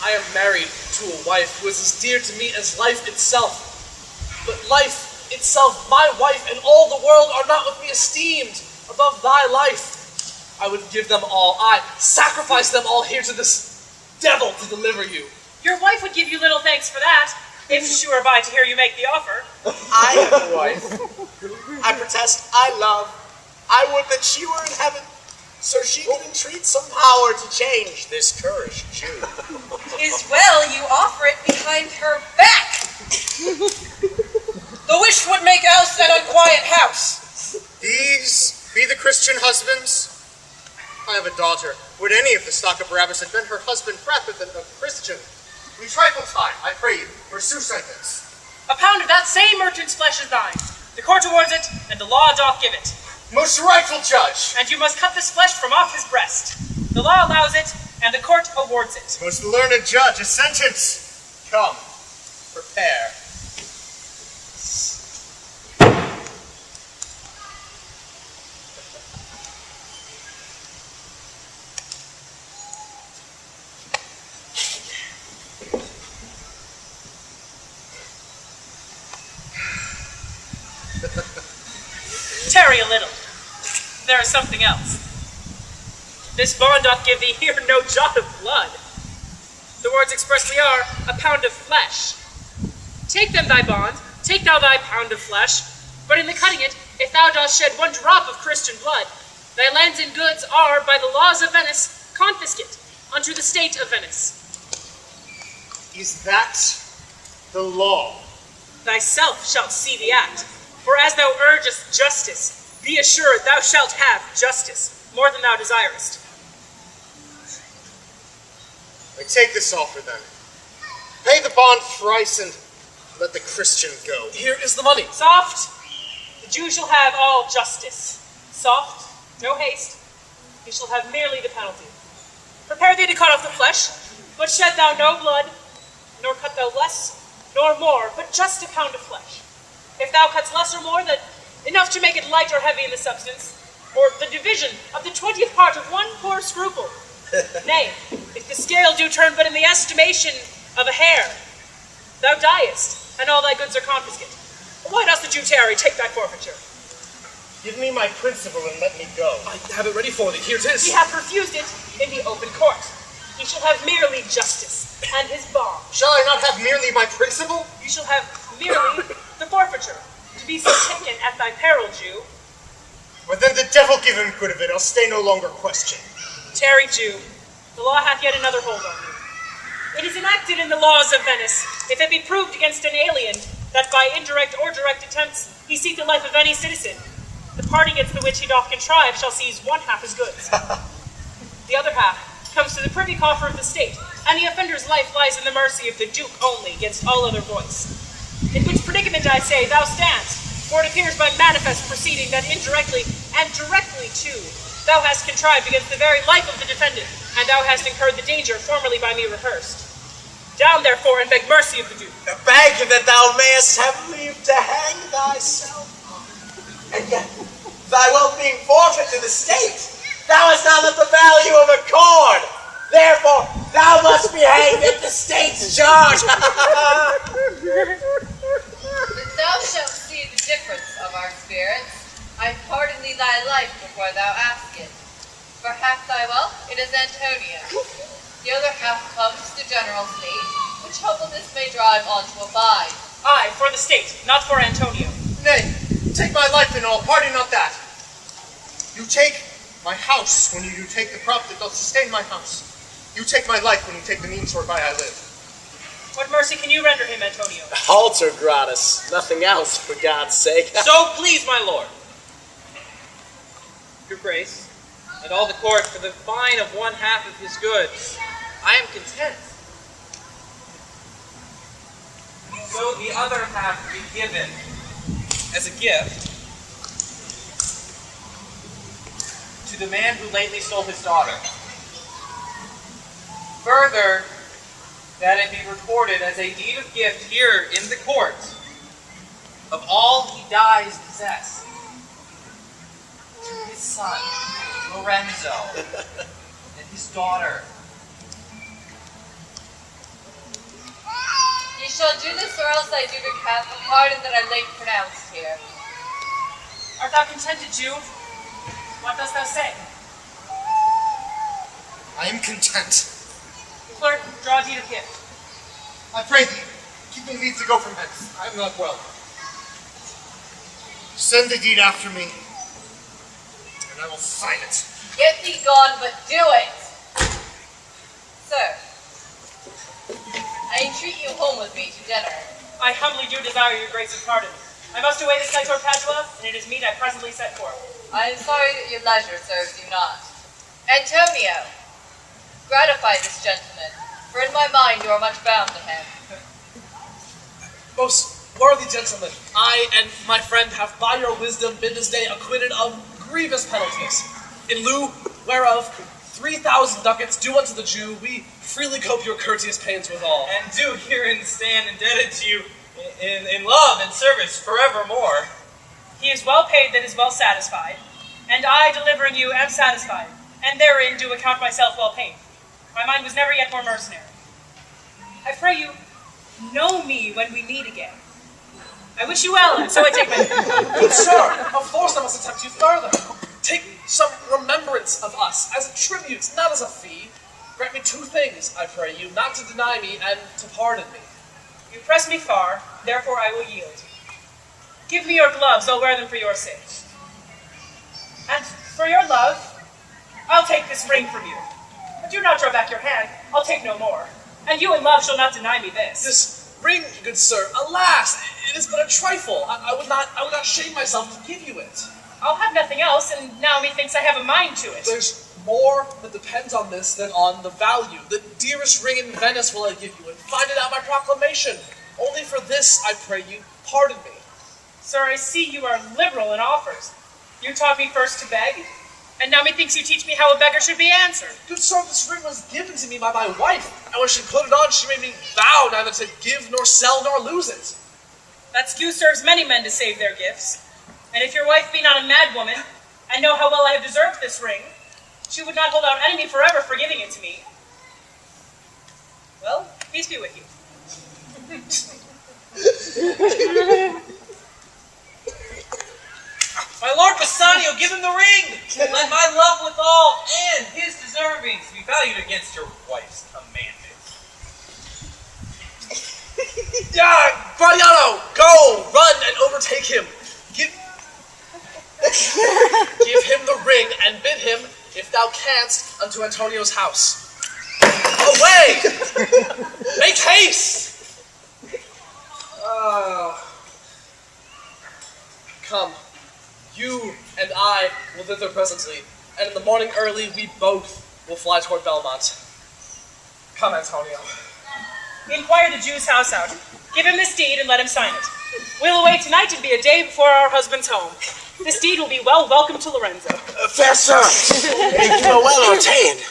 I am married to a wife who is as dear to me as life itself. But life itself, my wife, and all the world are not with me esteemed above thy life. I would give them all, I sacrifice them all here to this devil to deliver you. Your wife would give you little thanks for that, if she were by to hear you make the offer. I have a wife. I protest, I love. I would that she were in heaven, so she could entreat some power to change this currish Jew. 'Tis well you offer it behind her back. The wish would make else an unquiet house. These be the Christian husbands? I have a daughter. Would any of the stock of Barabbas have been her husband rather than a Christian? We trifle time, I pray you, pursue sentence. A pound of that same merchant's flesh is thine. The court awards it, and the law doth give it. Most rightful judge. And you must cut this flesh from off his breast. The law allows it, and the court awards it. Most learned judge, a sentence. Come, prepare. Tarry a little. There is something else. This bond doth give thee here no jot of blood. The words expressly are, a pound of flesh. Take them thy bond, take thou thy pound of flesh, but in the cutting it, if thou dost shed one drop of Christian blood, thy lands and goods are, by the laws of Venice, confiscate unto the state of Venice. Is that the law? Thyself shalt see the act. For as thou urgest justice, be assured thou shalt have justice, more than thou desirest. I take this offer then. Pay the bond thrice and let the Christian go. Here is the money. Soft! The Jew shall have all justice. Soft, no haste. He shall have merely the penalty. Prepare thee to cut off the flesh, but shed thou no blood, nor cut thou less, nor more, but just a pound of flesh. If thou cuts less or more, that enough to make it light or heavy in the substance, or the division of the 20th part of one poor scruple. Nay, if the scale do turn but in the estimation of a hair, thou diest, and all thy goods are confiscate. Why does the Jew tarry? Take thy forfeiture. Give me my principal and let me go. I have it ready for thee. Here it is. He hath refused it in the open court. He shall have merely justice, and his bond. Shall I not have merely my principal? You shall have merely the forfeiture, to be so taken at thy peril, Jew. But then the devil give him good of it, I'll stay no longer question. Tarry, Jew, the law hath yet another hold on you. It is enacted in the laws of Venice, if it be proved against an alien, that by indirect or direct attempts he seek the life of any citizen, the party against the which he doth contrive shall seize one half his goods. The other half comes to the privy coffer of the state, and the offender's life lies in the mercy of the Duke only, against all other voice. In which predicament, I say, thou standst, for it appears by manifest proceeding that indirectly, and directly too, thou hast contrived against the very life of the defendant, and thou hast incurred the danger formerly by me rehearsed. Down, therefore, and beg mercy of the Duke. Beg that thou mayest have leave to hang thyself. And yet, thy wealth being forfeit to the state, thou hast not at the value of a cord. Therefore, thou must be hanged at the state's charge. That thou shalt see the difference of our spirits, I pardon thee thy life before thou ask it. For half thy wealth it is Antonio. The other half comes to general state, which humbleness may drive on to abide. Aye, for the state, not for Antonio. Nay, take my life and all, pardon not that. You take my house when you do take the crop that doth sustain my house. You take my life when you take the means whereby I live. What mercy can you render him, Antonio? Halter gratis, nothing else, for God's sake. So please, my lord. Your grace, and all the court for the fine of 1/2 of his goods, I am content. So the other half be given as a gift to the man who lately stole his daughter. Further, that it be recorded as a deed of gift here in the court of all he dies possessed to his son, Lorenzo, and his daughter. Ye shall do this, or else I do recant the pardon that I late pronounced here. Art thou contented, Jew? What dost thou say? I am content. Clerk, draw a deed of gift. I pray thee, keep me leave to go from hence. I am not well. Send the deed after me, and I will sign it. Get thee gone, but do it! Sir, I entreat you home with me to dinner. I humbly do desire your grace of pardon. I must away this night toward Padua, and it is meet I presently set forth. I am sorry that your leisure serves you not. Antonio, gratify this gentleman, for in my mind you are much bound to him. Most worthy gentlemen, I and my friend have by your wisdom been this day acquitted of grievous penalties, in lieu whereof 3,000 ducats due unto the Jew, we freely cope your courteous pains withal. And do herein stand indebted to you in love and service forevermore. He is well paid that is well satisfied, and I, delivering you, am satisfied, and therein do account myself well paid. My mind was never yet more mercenary. I pray you, know me when we meet again. I wish you well, and so I take my leave. Good sir, of course I must attempt you further. Take some remembrance of us, as a tribute, not as a fee. Grant me 2 things, I pray you, not to deny me and to pardon me. You press me far, therefore I will yield. Give me your gloves, I'll wear them for your sake. And for your love, I'll take this ring from you. But do not draw back your hand, I'll take no more. And you in love shall not deny me this. This ring, good sir, alas, it is but a trifle. I would not shame myself to give you it. I'll have nothing else, and now methinks I have a mind to it. There's more that depends on this than on the value. The dearest ring in Venice will I give you, and find it out by proclamation. Only for this, I pray you, pardon me. Sir, I see you are liberal in offers. You taught me first to beg, and now methinks you teach me how a beggar should be answered. Good sir, this ring was given to me by my wife, and when she put it on, she made me vow neither to give nor sell nor lose it. That skew serves many men to save their gifts. And if your wife be not a mad woman, and know how well I have deserved this ring, she would not hold out enemy forever for giving it to me. Well, peace be with you. My lord Bassanio, give him the ring! Let my love withal and his deservings be valued against your wife's commandment. Guardiano, go, run, and overtake him. Give him the ring, and bid him, if thou canst, unto Antonio's house. Away! Make haste! Come, you and I will thither presently, and in the morning early we both will fly toward Belmont. Come, Antonio. Inquire the Jew's house out. Give him this deed and let him sign it. We'll await tonight to be a day before our husband's home. This deed will be welcome to Lorenzo. Fair sir, you are well ordained.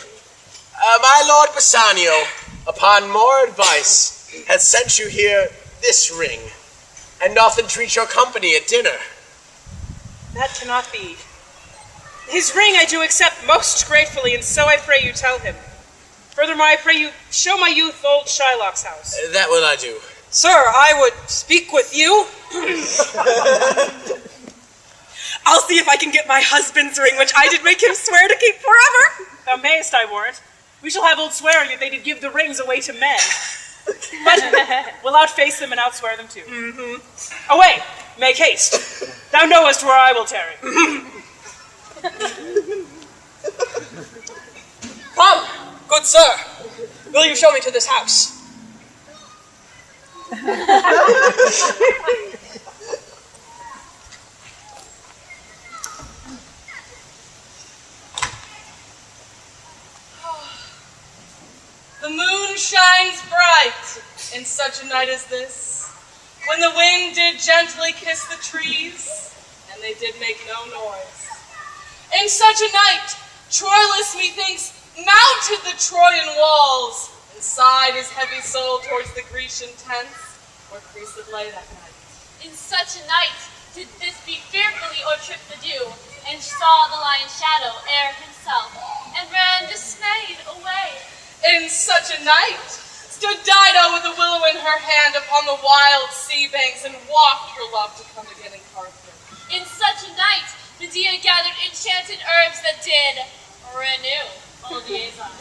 My lord Bassanio, upon more advice, has sent you here this ring, and doth entreat your company at dinner. That cannot be. His ring I do accept most gratefully, and so I pray you tell him. Furthermore, I pray you show my youth old Shylock's house. That will I do. Sir, I would speak with you. I'll see if I can get my husband's ring, which I did make him swear to keep forever. Thou mayest, I warrant. We shall have old swearing that they did give the rings away to men. But we'll outface them and outswear them too. Mm-hmm. Away, make haste. Thou knowest where I will tarry. Come, good sir. Will you show me to this house? The moon shines bright in such a night as this, when the wind did gently kiss the trees, and they did make no noise. In such a night, Troilus, methinks, mounted the Trojan walls, and sighed his heavy soul towards the Grecian tents, where Cressid lay that night. In such a night did this be fearfully o'ertrip the dew, and saw the lion's shadow ere himself, and ran dismayed away. In such a night stood Dido with a willow in her hand upon the wild sea banks, and walked her love to come again in Carthage. In such a night Medea gathered enchanted herbs that did renew old liaison.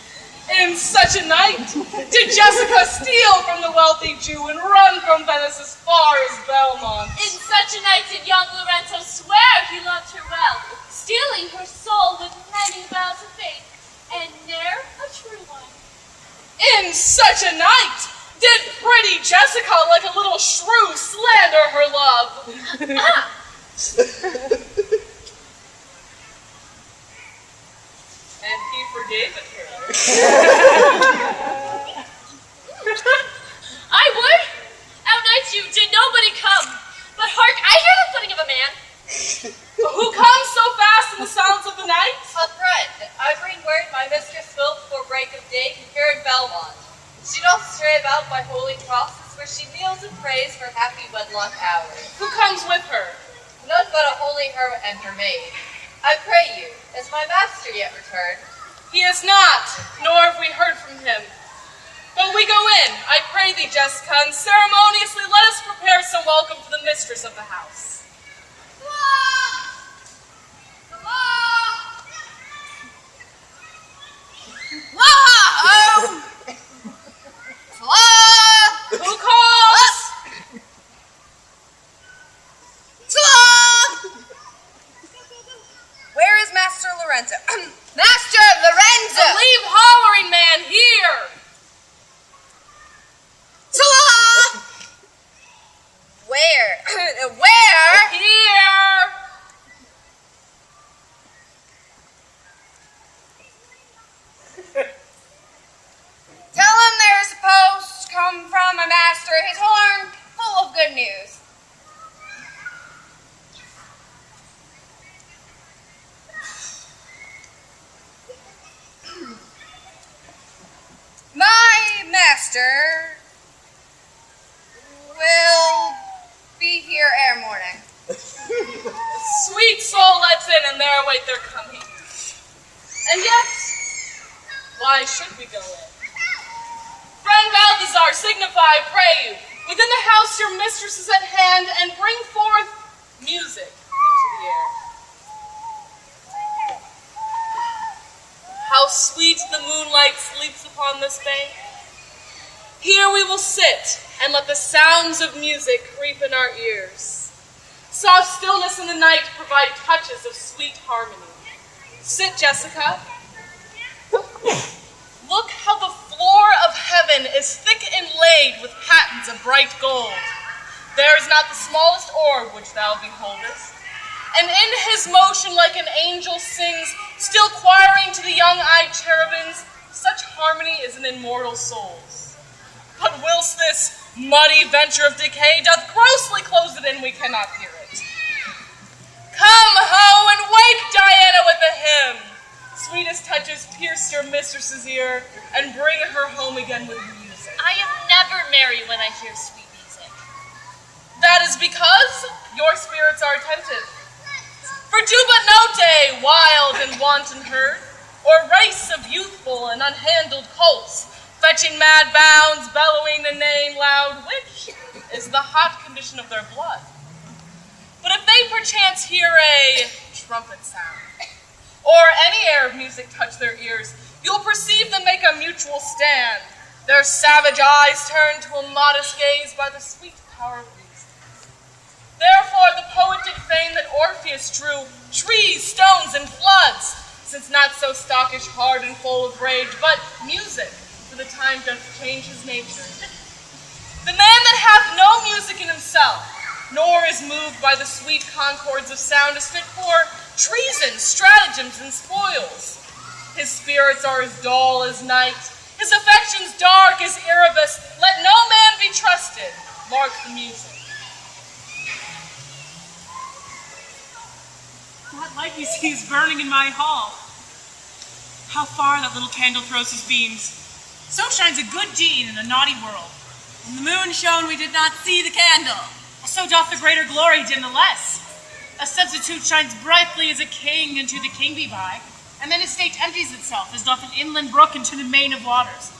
In such a night did Jessica steal from the wealthy Jew and run from Venice as far as Belmont. In such a night did young Lorenzo swear he loved her well, stealing her soul with many vows of faith, and ne'er a true one. In such a night did pretty Jessica, like a little shrew, slander her love. And he forgave it her. I would outnight you, did nobody come. But hark, I hear the footing of a man. Who comes so fast in the silence of the night? A friend. I bring word my mistress will before break of day here in Belmont. She doth stray about by holy crosses, where she kneels and prays for happy wedlock hours. Who comes with her? None but a holy hermit and her maid. I pray you, is my master yet returned? He is not, nor have we heard from him. But we go in, I pray thee, Jessica, and ceremoniously let us prepare some welcome to the mistress of the house. Who calls? Where is Master Lorenzo? Master Lorenzo! Leave hollering, man, here! Where? Where? Here! Tell him there's a post come from a master, his horn full of good news. My master will be here ere morning. Sweet soul lets in, and there await their coming. And yet, why should we go in? Friend Balthazar, signify, I pray you, within the house your mistress is at hand, and bring forth music into the air. How sweet the moonlight sleeps upon this bank. Here we will sit, and let the sounds of music creep in our ears. Soft stillness in the night provide touches of sweet harmony. Sit, Jessica. Look how the floor of heaven is thick inlaid with patens of bright gold. There is not the smallest orb which thou beholdest. And in his motion like an angel sings, still choiring to the young-eyed cherubims, such harmony is in immortal souls. But whilst this muddy venture of decay doth grossly close it in, we cannot hear it. Come, ho, and wake Diana with a hymn. Sweetest touches pierce your mistress's ear and bring her home again with music. I am never merry when I hear sweet music. That is because your spirits are attentive. For do but note a wild and wanton herd, or race of youthful and unhandled colts, fetching mad bounds, bellowing the name loud, which is the hot condition of their blood. But if they perchance hear a trumpet sound, or any air of music touch their ears, you'll perceive them make a mutual stand, their savage eyes turned to a modest gaze by the sweet power of reason. Therefore the poet did feign that Orpheus drew trees, stones, and floods, since not so stockish, hard, and full of rage, but music, for the time doth change his nature. The man that hath no music in himself, nor is moved by the sweet concords of sound, is fit for treason, stratagems, and spoils. His spirits are as dull as night, his affections dark as Erebus. Let no man be trusted. Mark the music. What light you see is burning in my hall. How far that little candle throws his beams. So shines a good deed in a naughty world. When the moon shone, we did not see the candle. So doth the greater glory dim the less. A substitute shines brightly as a king unto the king be by, and then his state empties itself as doth an inland brook into the main of waters.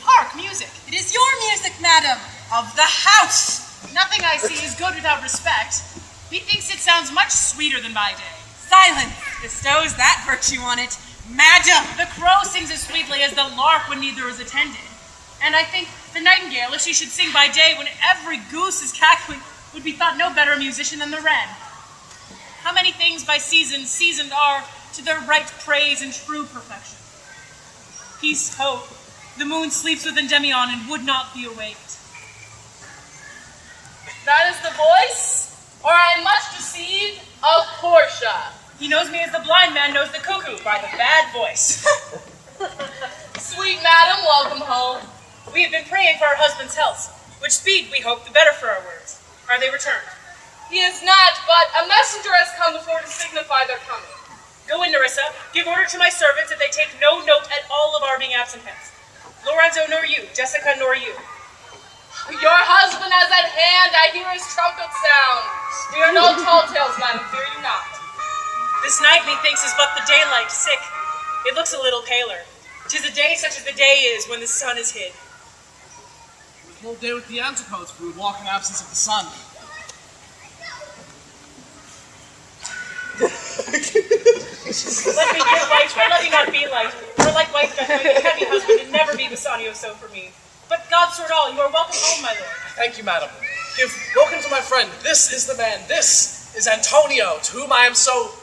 Hark, music! It is your music, madam, of the house. Nothing I see is good without respect. Methinks it sounds much sweeter than my day. Silence bestows that virtue on it, madam. The crow sings as sweetly as the lark when neither is attended. And I think the nightingale, if she should sing by day when every goose is cackling, would be thought no better a musician than the wren. How many things by seasons seasoned are to their right praise and true perfection. Peace, hope, the moon sleeps with Endymion and would not be awaked. That is the voice, or I am much deceived, of Portia. He knows me as the blind man knows the cuckoo by the bad voice. Sweet madam, welcome home. We have been praying for our husband's health, which speed, we hope, the better for our words. Are they returned? He is not, but a messenger has come before to signify their coming. Go in, Nerissa. Give order to my servants that they take no note at all of our being absent hence. Lorenzo nor you, Jessica nor you. Your husband is at hand. I hear his trumpet sound. We are no tall tales, madam. Fear you not. This night, methinks, is but the daylight, sick. It looks a little paler. 'Tis a day such as the day is when the sun is hid. The whole day with the antipodes, we would walk in absence of the sun. Let me give light, or let me not be light. For like wife doth my heavy husband, and never be Bassanio so for me. But God sort all, you are welcome home, my lord. Thank you, madam. Give welcome to my friend. This is the man. This is Antonio, to whom I am so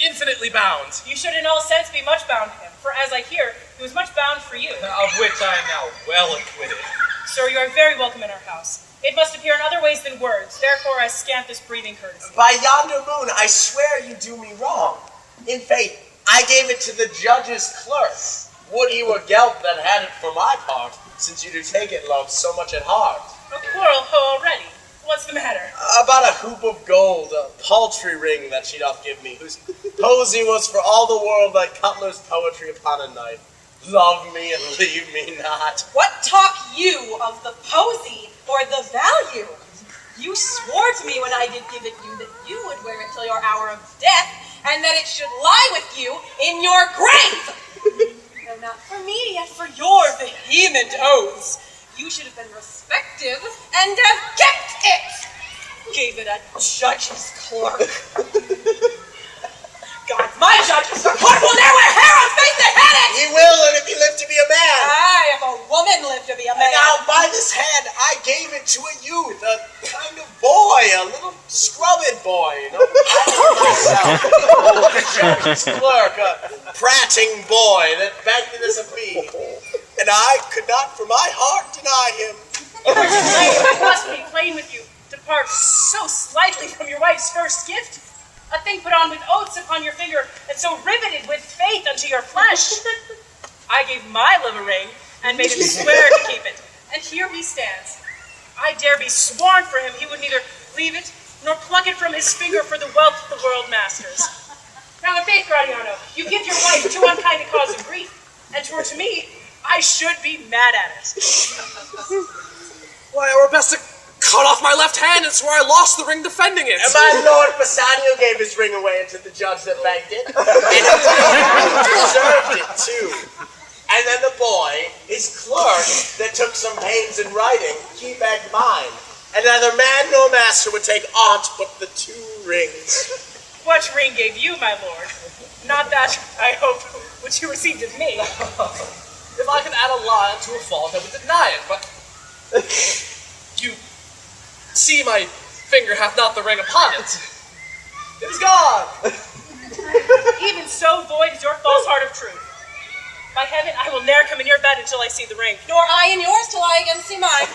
infinitely bound. You should in all sense be much bound to him, for as I hear, he was much bound for you. Of which I am now well acquitted. Sir, you are very welcome in our house. It must appear in other ways than words, therefore I scant this breathing courtesy. By yonder moon, I swear you do me wrong. In faith, I gave it to the judge's clerk. Would he were Gelp that had it for my part, since you do take it, love, so much at heart. A quarrel, ho, already. What's the matter? About a hoop of gold, a paltry ring that she doth give me, whose posy was for all the world like Cutler's poetry upon a knife. Love me and leave me not. What talk you of the posy or the value? You swore to me when I did give it you that you would wear it till your hour of death, and that it should lie with you in your grave. No, not for me, yet for your vehement oaths. You should have been respective and have kept it. Gave it a judge's clerk. God, my judge's clerk will never wear hair on face that had it. He will, and if he live to be a man. Aye, if a woman lived to be a man. And now, by this hand, I gave it to a youth, a kind of boy, a little scrubbed boy, you know. Myself, the judge's clerk, a prating boy that begged it as a fee. And I could not for my heart deny him. I must be plain with you, to part so slightly from your wife's first gift. A thing put on with oaths upon your finger, and so riveted with faith unto your flesh. I gave my love a ring and made him swear to keep it. And here he stands. I dare be sworn for him he would neither leave it nor pluck it from his finger for the wealth the world masters. Now, in faith, Gratiano, you give your wife too unkind a cause of grief, and twere to me, I should be mad at it. Why, it were best to cut off my left hand and swear I lost the ring defending it. And my lord Bassanio gave his ring away to the judge that begged it. And he deserved it, too. And then the boy, his clerk, that took some pains in writing, he begged mine. And neither man nor master would take aught but the 2 rings. What ring gave you, my lord? Not that, I hope, which you received of me. If I could add a lie to a fault, I would deny it, but you see my finger hath not the ring upon it. It is gone. Even so void is your false heart of truth. By heaven, I will ne'er come in your bed until I see the ring. Nor I in yours till I again see mine.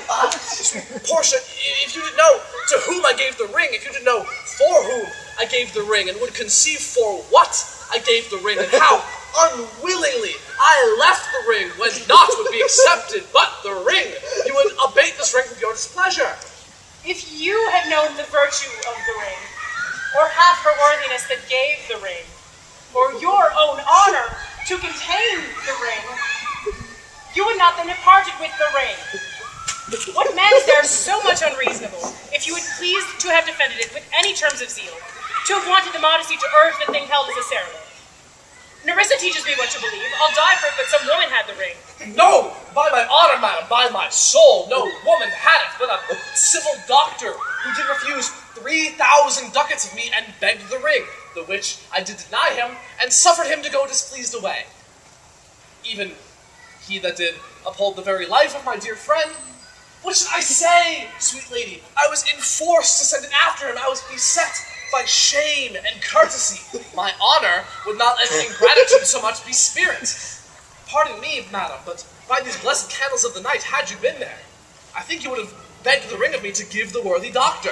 Portia, if you did know to whom I gave the ring, if you did know for whom I gave the ring, and would conceive for what I gave the ring, and how unwillingly I left the ring when naught would be accepted but the ring, you would abate the strength of your displeasure. If you had known the virtue of the ring, or half her worthiness that gave the ring, or your own honor to contain the ring, you would not then have parted with the ring. What man is there so much unreasonable, if you would please to have defended it with any terms of zeal, to have wanted the modesty to urge the thing held as a ceremony? Nerissa teaches me what to believe. I'll die for it, but some woman had the ring. No, by my honor, madam, by my soul, no woman had it, but a civil doctor who did refuse 3,000 ducats of me and begged the ring, the which I did deny him, and suffered him to go displeased away. Even he that did uphold the very life of my dear friend. What should I say, sweet lady? I was enforced to send it after him. I was beset by shame and courtesy. My honor would not let ingratitude so much be spirit. Pardon me, madam, but by these blessed candles of the night, had you been there, I think you would have begged the ring of me to give the worthy doctor.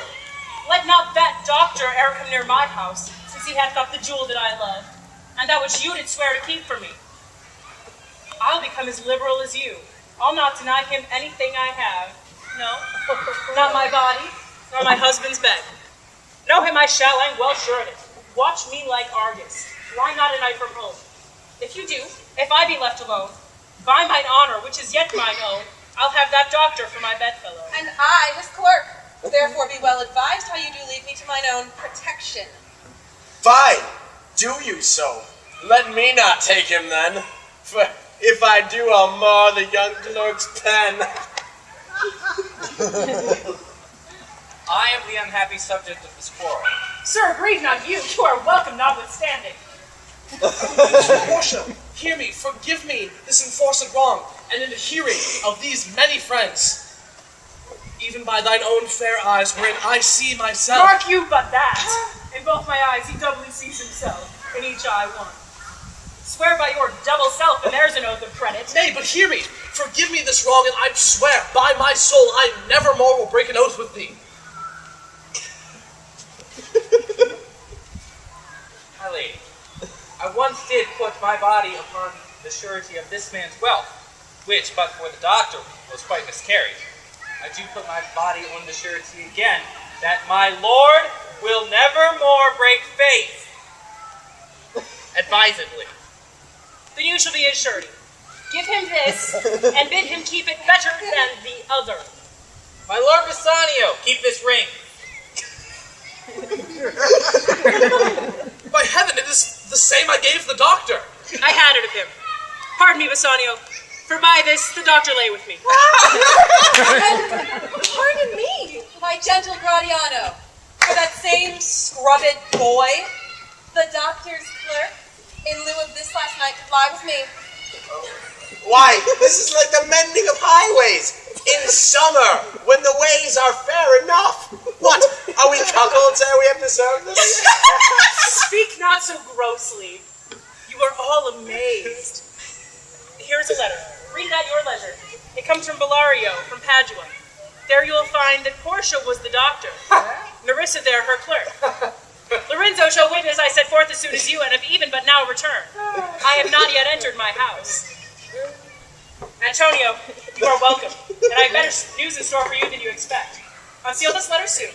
Let not that doctor e'er come near my house, since he hath got the jewel that I love, and that which you did swear to keep for me. I'll become as liberal as you. I'll not deny him anything I have. No, not my body, nor my husband's bed. Know him I shall, I'm well sure of it. Watch me like Argus. Lie not a night from home. If you do, if I be left alone, by mine honor, which is yet mine own, I'll have that doctor for my bedfellow. And I, his clerk. Therefore be well advised how you do leave me to mine own protection. Fine, do you so. Let me not take him then, for if I do, I'll mar the young clerk's pen. I am the unhappy subject of this quarrel. Sir, grieve not you. You are welcome notwithstanding. Portia, hear me, forgive me this enforced wrong, and in the hearing of these many friends, even by thine own fair eyes, wherein I see myself. Mark you but that. In both my eyes he doubly sees himself, in each eye one. Swear by your double self, and there's an oath of credit. Nay, but hear me, forgive me this wrong, and I swear, by my soul, I never more will break an oath with thee. My lady, I once did put my body upon the surety of this man's wealth, which, but for the doctor, was quite miscarried. I do put my body on the surety again, that my lord will never more break faith. Advisedly. Then you shall be his surety. Give him this, and bid him keep it better than the other. My lord Bassanio, keep this ring. By heaven, it is the same I gave the doctor. I had it of him. Pardon me, Bassanio, for by this the doctor lay with me. Pardon me, my gentle Gratiano, for that same scrubbed boy, the doctor's clerk, in lieu of this last night, could lie with me. Why, this is like the mending of highways. In summer, when the ways are fair enough. What, are we cuckolds ere we have deserved this? Speak not so grossly. You are all amazed. Here's a letter. Read it at your leisure. It comes from Bellario, from Padua. There you will find that Portia was the doctor. Nerissa there, her clerk. Lorenzo shall witness I set forth as soon as you, and have even but now returned. I have not yet entered my house. Antonio, you are welcome, and I have better news in store for you than you expect. Unseal this letter soon.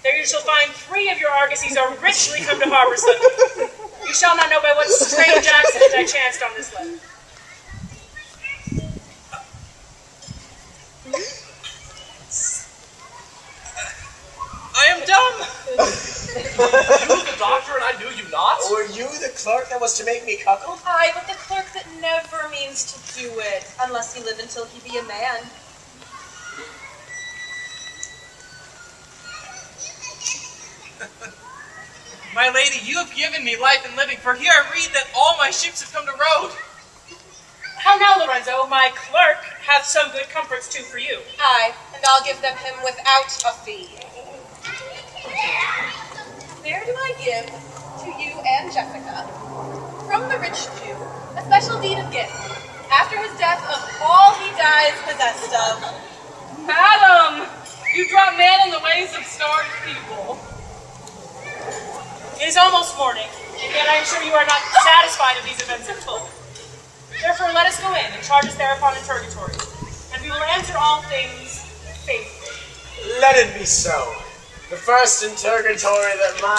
There you shall find 3 of your argosies are richly come to harbor suddenly. You shall not know by what strange accident I chanced on this letter. I am dumb! You the doctor and I knew you not? Were you the clerk that was to make me cuckold? Aye, but the clerk that never means to do it, unless he live until he be a man. My lady, you have given me life and living, for here I read that all my ships have come to road. How now, Lorenzo? My clerk hath some good comforts too for you. Aye, and I'll give them him without a fee. There do I give to you and Jessica, from the rich Jew, a special deed of gift, after his death of all he dies possessed of. Madam, you drop man in the ways of starved people. It is almost morning, and yet I am sure you are not satisfied of these events in full. Therefore, let us go in and charge us thereupon interrogatory, and we will answer all things faithfully. Let it be so. The first interrogatory that my,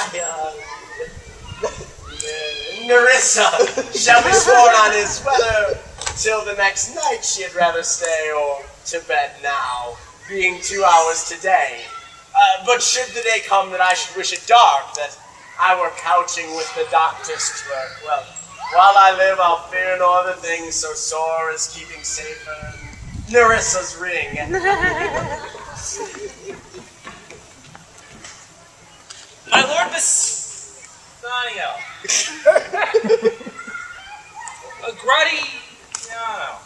Nerissa shall be sworn on is whether till the next night she'd rather stay or to bed now, being 2 hours today. But should the day come that I should wish it dark, that I were couching with the doctor's clerk, well, while I live I'll fear no other thing so sore as keeping safer Nerissa's ring. My Lord Bassanio. Gratiano.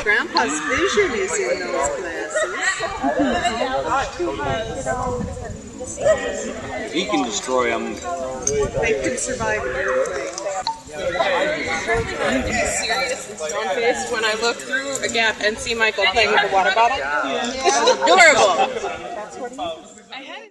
Grandpa's vision is in those glasses. He can destroy them. They can survive an earthquake. Are you serious? It's Lionface when I look through a gap and see Michael playing with a water bottle? This is adorable.